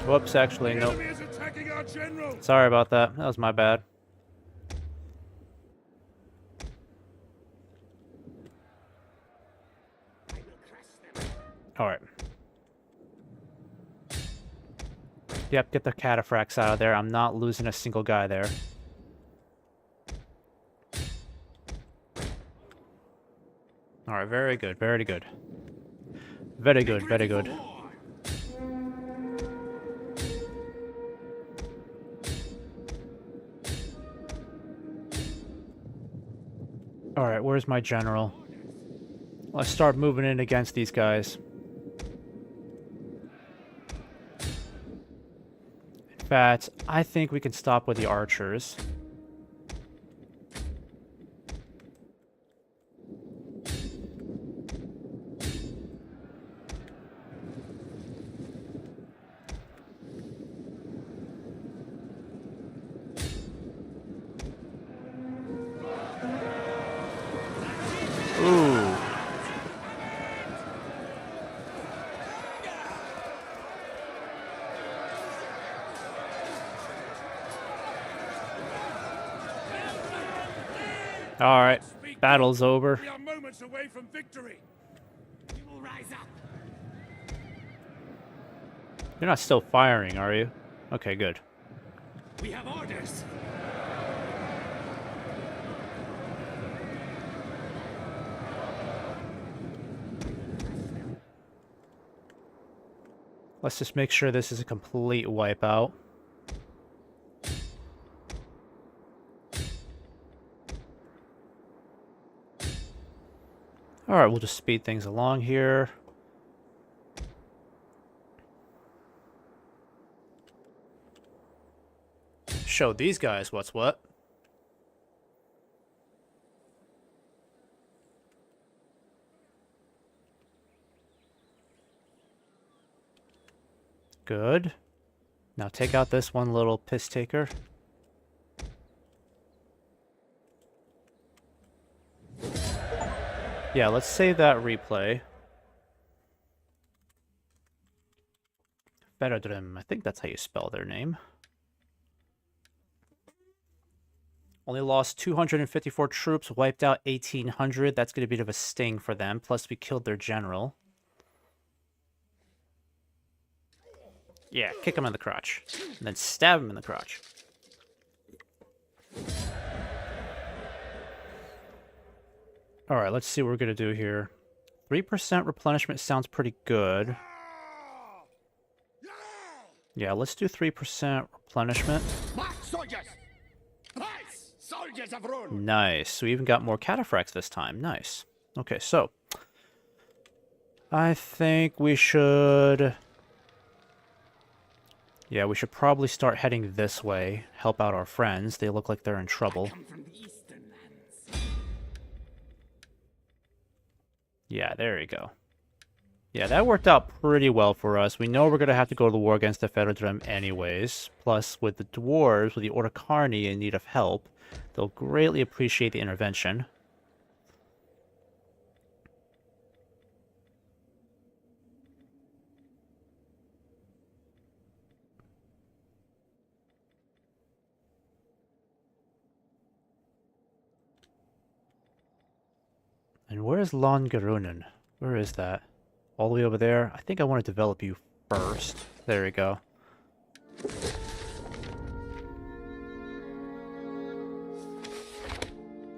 Whoops, actually, no. Sorry about that. That was my bad. Alright. Yep, get the cataphracts out of there. I'm not losing a single guy there. Alright, very good, very good. Very good, very good. Alright, where's my general? Let's start moving in against these guys. In fact, I think we can stop with the archers. Ooh. All right, battle's over. We are moments away from victory. We will rise up. You're not still firing, are you? Okay, good. We have orders. Let's just make sure this is a complete wipeout. Alright, we'll just speed things along here. Show these guys what's what. Good. Now take out this one little piss taker. Yeah, let's save that replay. Ferodrim, I think that's how you spell their name. Only lost 254 troops, wiped out 1,800. That's going to be a bit of a sting for them. Plus, we killed their general. Yeah, kick him in the crotch. And then stab him in the crotch. Alright, let's see what we're going to do here. 3% replenishment sounds pretty good. Yeah, let's do 3% replenishment. Soldiers! Nice! Soldiers of Rhun! Nice. We even got more cataphracts this time. Nice. Okay, so I think we should... Yeah, we should probably start heading this way. Help out our friends. They look like they're in trouble. I come from the eastern lands. Yeah, there you go. Yeah, that worked out pretty well for us. We know we're going to have to go to the war against the Ferodrim anyways. Plus, with the dwarves, with the Ordocarni in need of help, they'll greatly appreciate the intervention. And where's Longarunen? Where is that? All the way over there? I think I want to develop you first. There we go.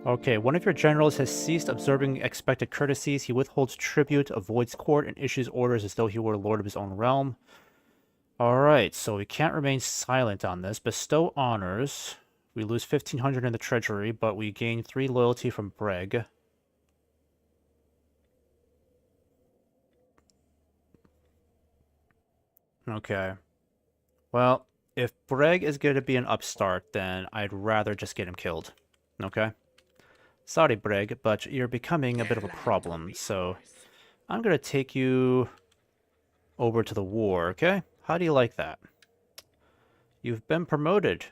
Okay, one of your generals has ceased observing expected courtesies. He withholds tribute, avoids court, and issues orders as though he were lord of his own realm. Alright, so we can't remain silent on this. Bestow honors. We lose 1,500 in the treasury, but we gain 3 loyalty from Breg. Okay. Well, if Breg is going to be an upstart, then I'd rather just get him killed. Okay? Sorry, Breg, but you're becoming a bit of a problem, so I'm going to take you over to the war, okay? How do you like that? You've been promoted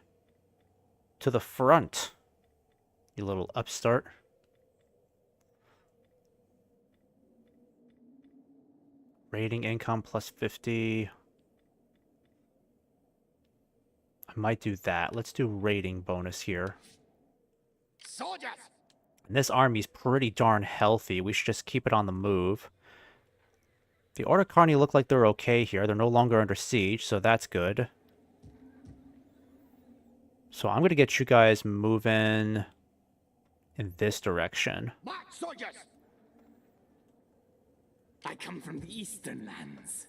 to the front, you little upstart. Rating income plus 50. I might do that. Let's do rating bonus here. Soldiers! And this army's pretty darn healthy. We should just keep it on the move. The Ordocarni look like they're okay here. They're no longer under siege, so that's good. So I'm going to get you guys moving in this direction. March, soldiers! I come from the eastern lands.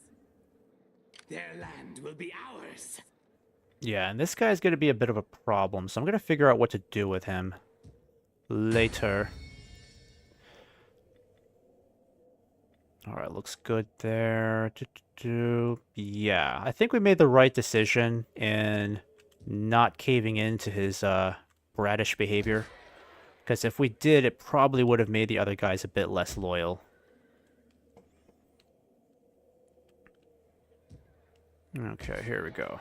Their land will be ours. Yeah, and this guy's going to be a bit of a problem, so I'm going to figure out what to do with him later. Alright, looks good there. Yeah, I think we made the right decision in not caving into his bratish behavior. Because if we did, it probably would have made the other guys a bit less loyal. Okay, here we go.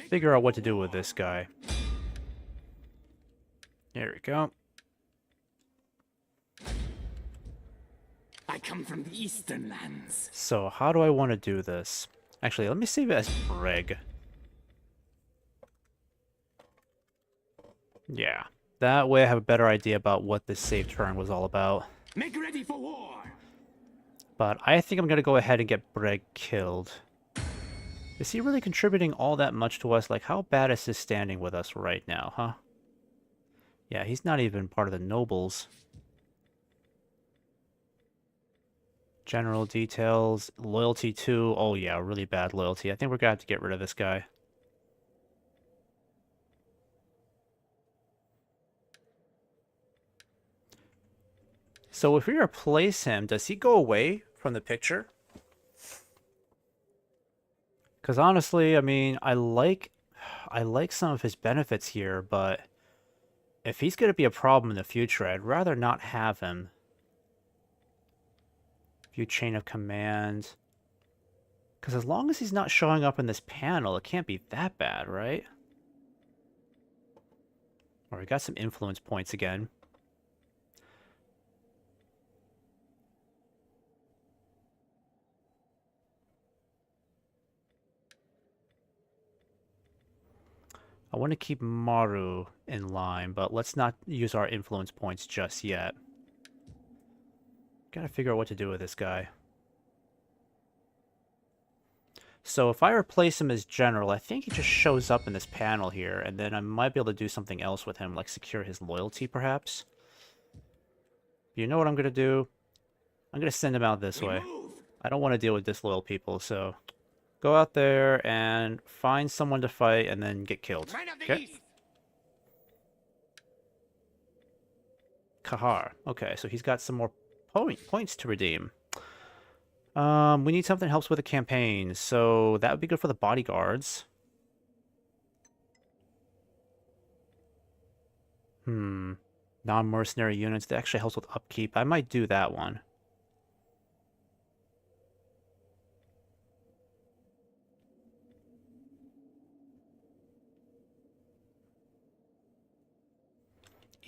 Figure out what to do with this guy. There we go. I come from the Eastern lands. So, how do I want to do this? Actually, let me save it as Breg. Yeah. That way I have a better idea about what this save turn was all about. Make ready for war. But I think I'm going to go ahead and get Breg killed. Is he really contributing all that much to us? Like, how bad is his standing with us right now, huh? Yeah, he's not even part of the nobles. General details. Loyalty 2. Oh yeah, really bad loyalty. I think we're going to have to get rid of this guy. So if we replace him, does he go away from the picture? Because honestly, I mean, I like some of his benefits here, but if he's going to be a problem in the future, I'd rather not have him. View chain of command. Because as long as he's not showing up in this panel, it can't be that bad, right? Or we got some influence points again. I want to keep Maru in line, but let's not use our influence points just yet. Gotta figure out what to do with this guy. So if I replace him as general, I think he just shows up in this panel here, and then I might be able to do something else with him, like secure his loyalty, perhaps. You know what I'm gonna do? I'm gonna send him out this way. I don't want to deal with disloyal people, so go out there and find someone to fight and then get killed. Okay? Kahar. Okay, so he's got some more points to redeem. We need something that helps with the campaign, so that would be good for the bodyguards. Non-mercenary units, that actually helps with upkeep. I might do that one.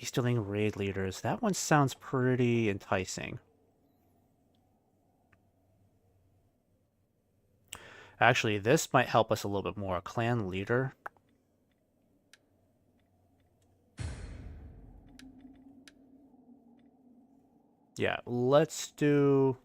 Easterling raid leaders. That one sounds pretty enticing. Actually, this might help us a little bit more. Clan leader. Yeah, let's do...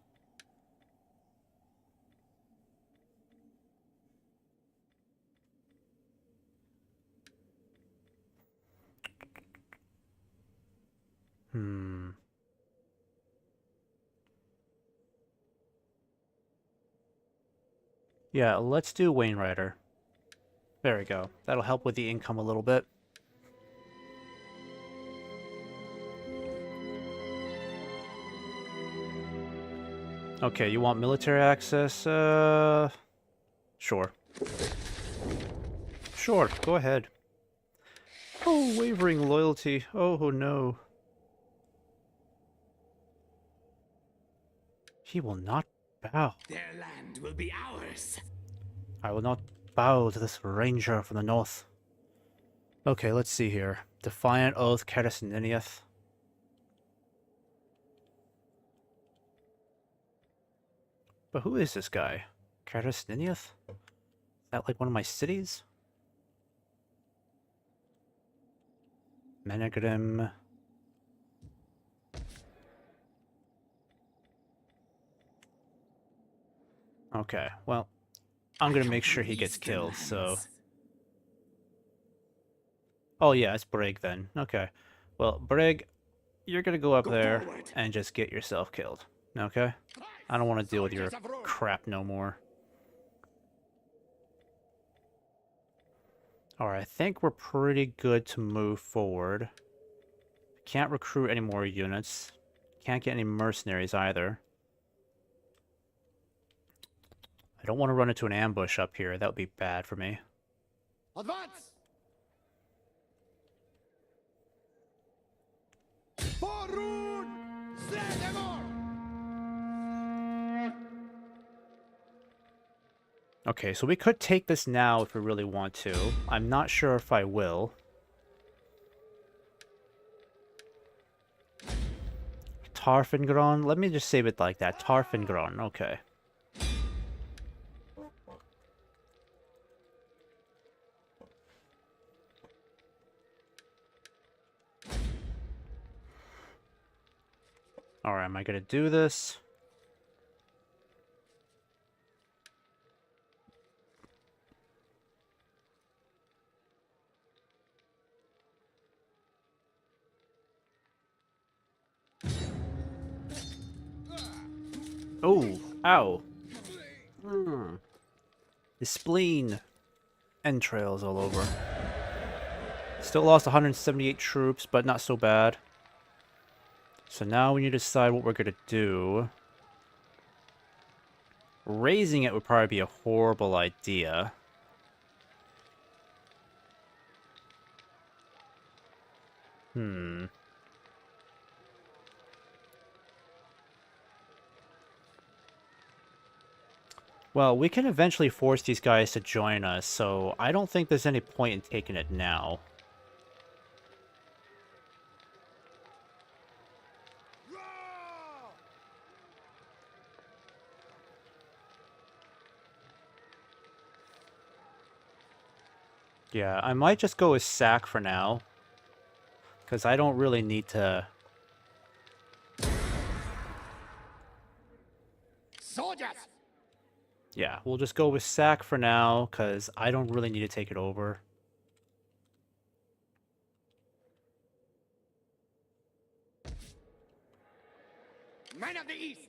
Yeah, let's do Wainwriter. There we go. That'll help with the income a little bit. Okay, you want military access? Sure. Sure, go ahead. Oh, wavering loyalty. Oh, no. He will not bow. Their land will be ours. I will not bow to this ranger from the north. Okay, let's see here. Defiant Oath, Catus Ninioth. But who is this guy? Catus Ninioth? Is that like one of my cities? Menegrim. Okay, well, I'm gonna make sure he gets killed, so... Oh yeah, it's Brig then. Okay. Well, Brig, you're gonna go up there and just get yourself killed. Okay? I don't want to deal with your crap no more. Alright, I think we're pretty good to move forward. Can't recruit any more units. Can't get any mercenaries either. I don't want to run into an ambush up here. That would be bad for me. Advance! For Rhun! Slay them all! Okay, so we could take this now if we really want to. I'm not sure if I will. Tarfingron? Let me just save it like that. Tarfingron, okay. Alright, am I gonna do this? Oh, ow. The spleen. Entrails all over. Still lost 178 troops, but not so bad. So now we need to decide what we're going to do. Raising it would probably be a horrible idea. Well, we can eventually force these guys to join us, so I don't think there's any point in taking it now. Yeah, I might just go with sack for now. Because I don't really need to... Soldiers! Yeah, we'll just go with sack for now, because I don't really need to take it over. Men of the East!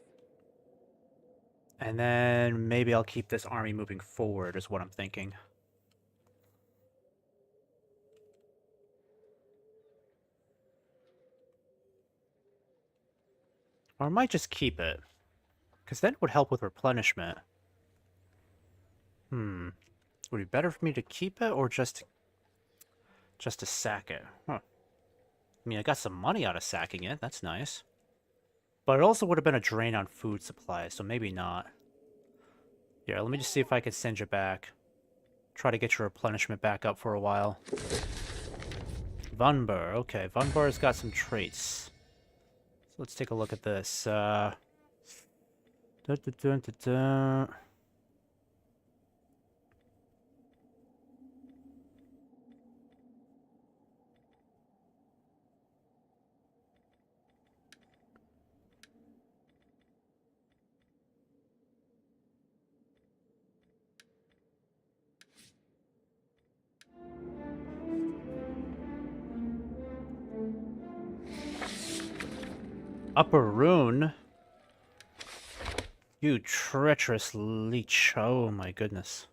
And then maybe I'll keep this army moving forward, is what I'm thinking. Or I might just keep it. Because that would help with replenishment. Would it be better for me to keep it or just to sack it? Huh. I mean, I got some money out of sacking it. That's nice. But it also would have been a drain on food supplies, so maybe not. Yeah, let me just see if I can send you back. Try to get your replenishment back up for a while. Vunbur. Okay, Vunbur's got some traits. So let's take a look at this. Upper Rhun? You treacherous leech. Oh my goodness.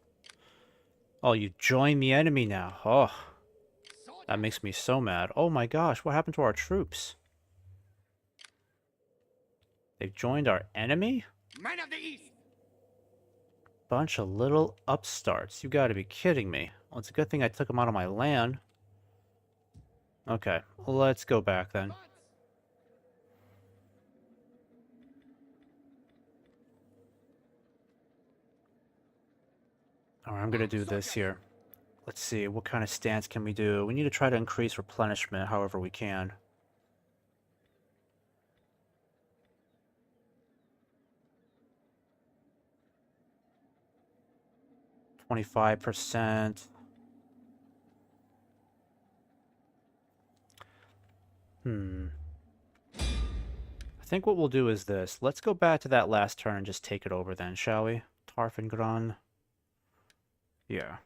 Oh, you joined the enemy now. Oh, that makes me so mad. Oh my gosh, what happened to our troops? They've joined our enemy? Men of the East! Bunch of little upstarts. You gotta be kidding me. Well, it's a good thing I took them out of my land. Okay, let's go back then. Alright, I'm gonna do this here. Let's see, what kind of stance can we do? We need to try to increase replenishment however we can. 25%. I think what we'll do is this. Let's go back to that last turn and just take it over then, shall we? Tarfingron. Yeah.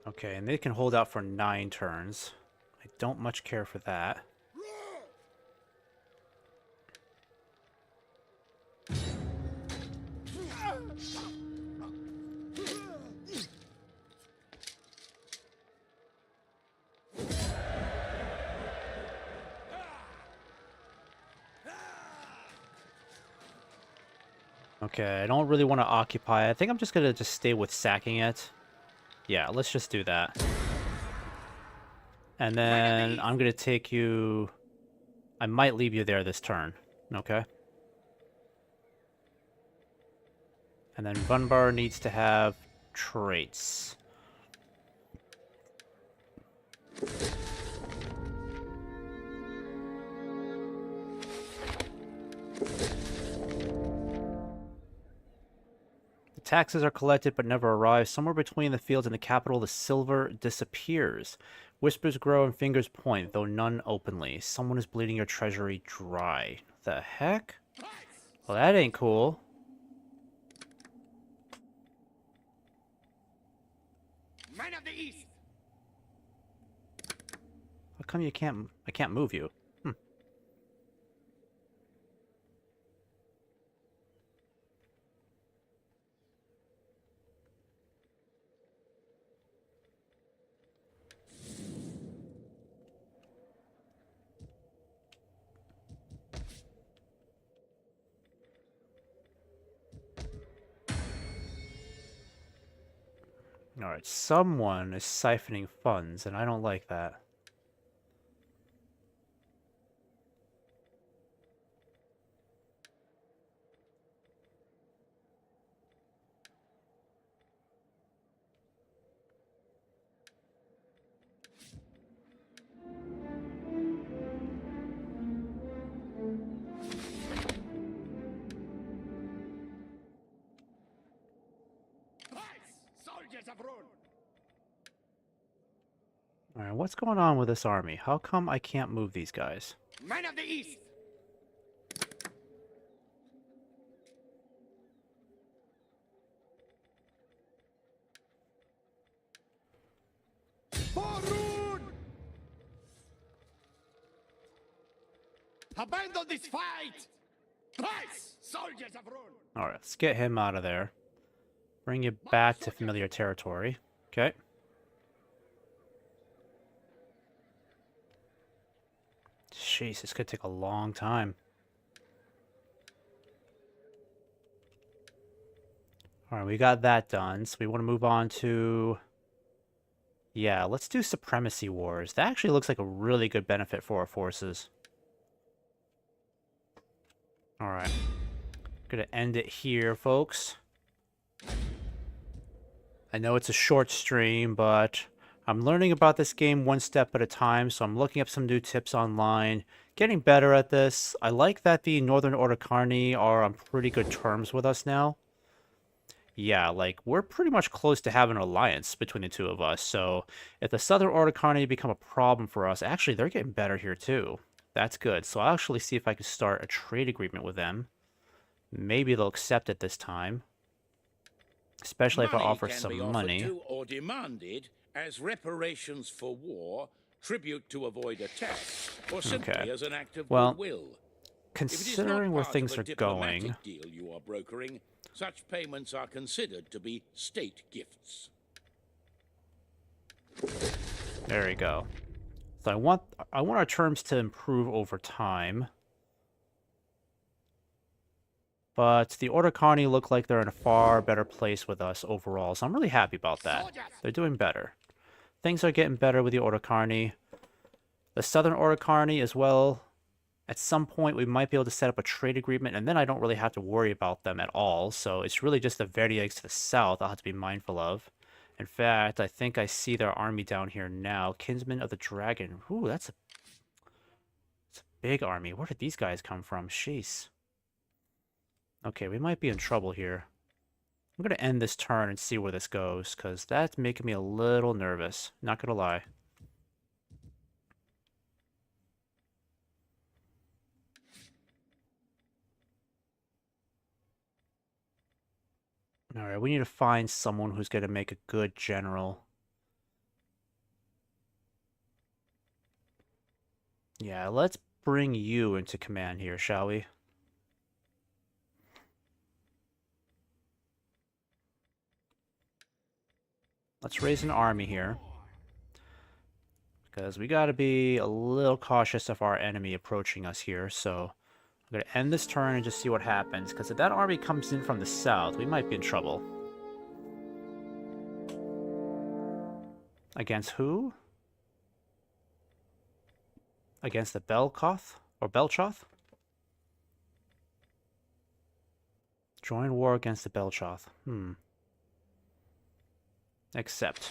Okay, and they can hold out for 9 turns. I don't much care for that. Okay, I don't really want to occupy. I think I'm just going to stay with sacking it. Yeah, let's just do that. And then I'm going to take you... I might leave you there this turn. Okay. And then Bunbar needs to have traits. Taxes are collected but never arrive. Somewhere between the fields and the capital, the silver disappears. Whispers grow and fingers point, though none openly. Someone is bleeding your treasury dry. The heck? Well, that ain't cool. Men of the East. How come you can't... I can't move you? Alright, someone is siphoning funds, and I don't like that. Soldiers of Rhun. Alright, what's going on with this army? How come I can't move these guys? Men of the East. For Rhun! Abandon this fight! Rise, soldiers of Rhun! Alright, let's get him out of there. Bring you back to familiar territory. Okay. Jeez, this could take a long time. Alright, we got that done. So we want to move on to... Yeah, let's do Supremacy Wars. That actually looks like a really good benefit for our forces. Alright. Gonna end it here, folks. I know it's a short stream, but I'm learning about this game one step at a time, so I'm looking up some new tips online, getting better at this. I like that the Northern Order Carni are on pretty good terms with us now. Yeah, like, we're pretty much close to having an alliance between the two of us, so if the Southern Order Carni become a problem for us, actually, they're getting better here, too. That's good. So I'll actually see if I can start a trade agreement with them. Maybe they'll accept it this time. Especially if I offer some money. To or demanded as reparations for war, tribute to avoid attack, or simply as an act of goodwill. Considering where things are going, deal you are brokering, such payments are considered to be state gifts. There we go. So I want our terms to improve over time. But the Order Carni look like they're in a far better place with us overall, so I'm really happy about that. They're doing better. Things are getting better with the Order Carni. The Southern Order Carni as well. At some point, we might be able to set up a trade agreement, and then I don't really have to worry about them at all. So it's really just the Verdiags to the south I'll have to be mindful of. In fact, I think I see their army down here now. Kinsmen of the Dragon. Ooh, that's a big army. Where did these guys come from? Sheesh. Okay, we might be in trouble here. I'm going to end this turn and see where this goes, because that's making me a little nervous. Not going to lie. Alright, we need to find someone who's going to make a good general. Yeah, let's bring you into command here, shall we? Let's raise an army here. Because we got to be a little cautious of our enemy approaching us here. So I'm going to end this turn and just see what happens. Because if that army comes in from the south, we might be in trouble. Against who? Against the Belkoth? Or Belchoth? Join war against the Belchoth. Accept.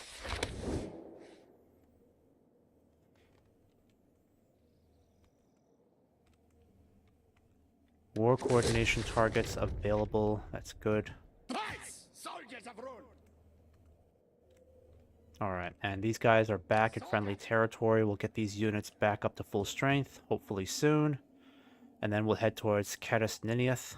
War coordination targets available. That's good. Soldiers of Rhun. Alright, and these guys are back in friendly territory. We'll get these units back up to full strength, hopefully soon. And then we'll head towards Caddis Niniath.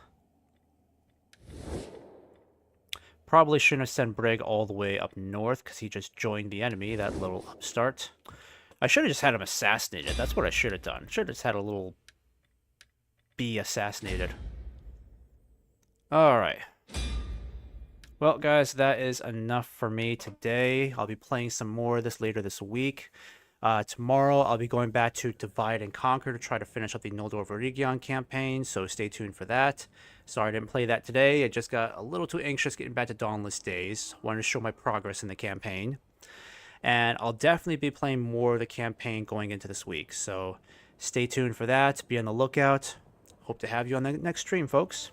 Probably shouldn't have sent Brig all the way up north, because he just joined the enemy, that little upstart. I should have just had him assassinated. That's what I should have done. Should have just had a little bee assassinated. Alright. Well, guys, that is enough for me today. I'll be playing some more of this later this week. Tomorrow, I'll be going back to Divide and Conquer to try to finish up the Noldor Valyrian campaign, so stay tuned for that. Sorry I didn't play that today. I just got a little too anxious getting back to Dawnless days. Wanted to show my progress in the campaign. And I'll definitely be playing more of the campaign going into this week, so stay tuned for that. Be on the lookout. Hope to have you on the next stream, folks.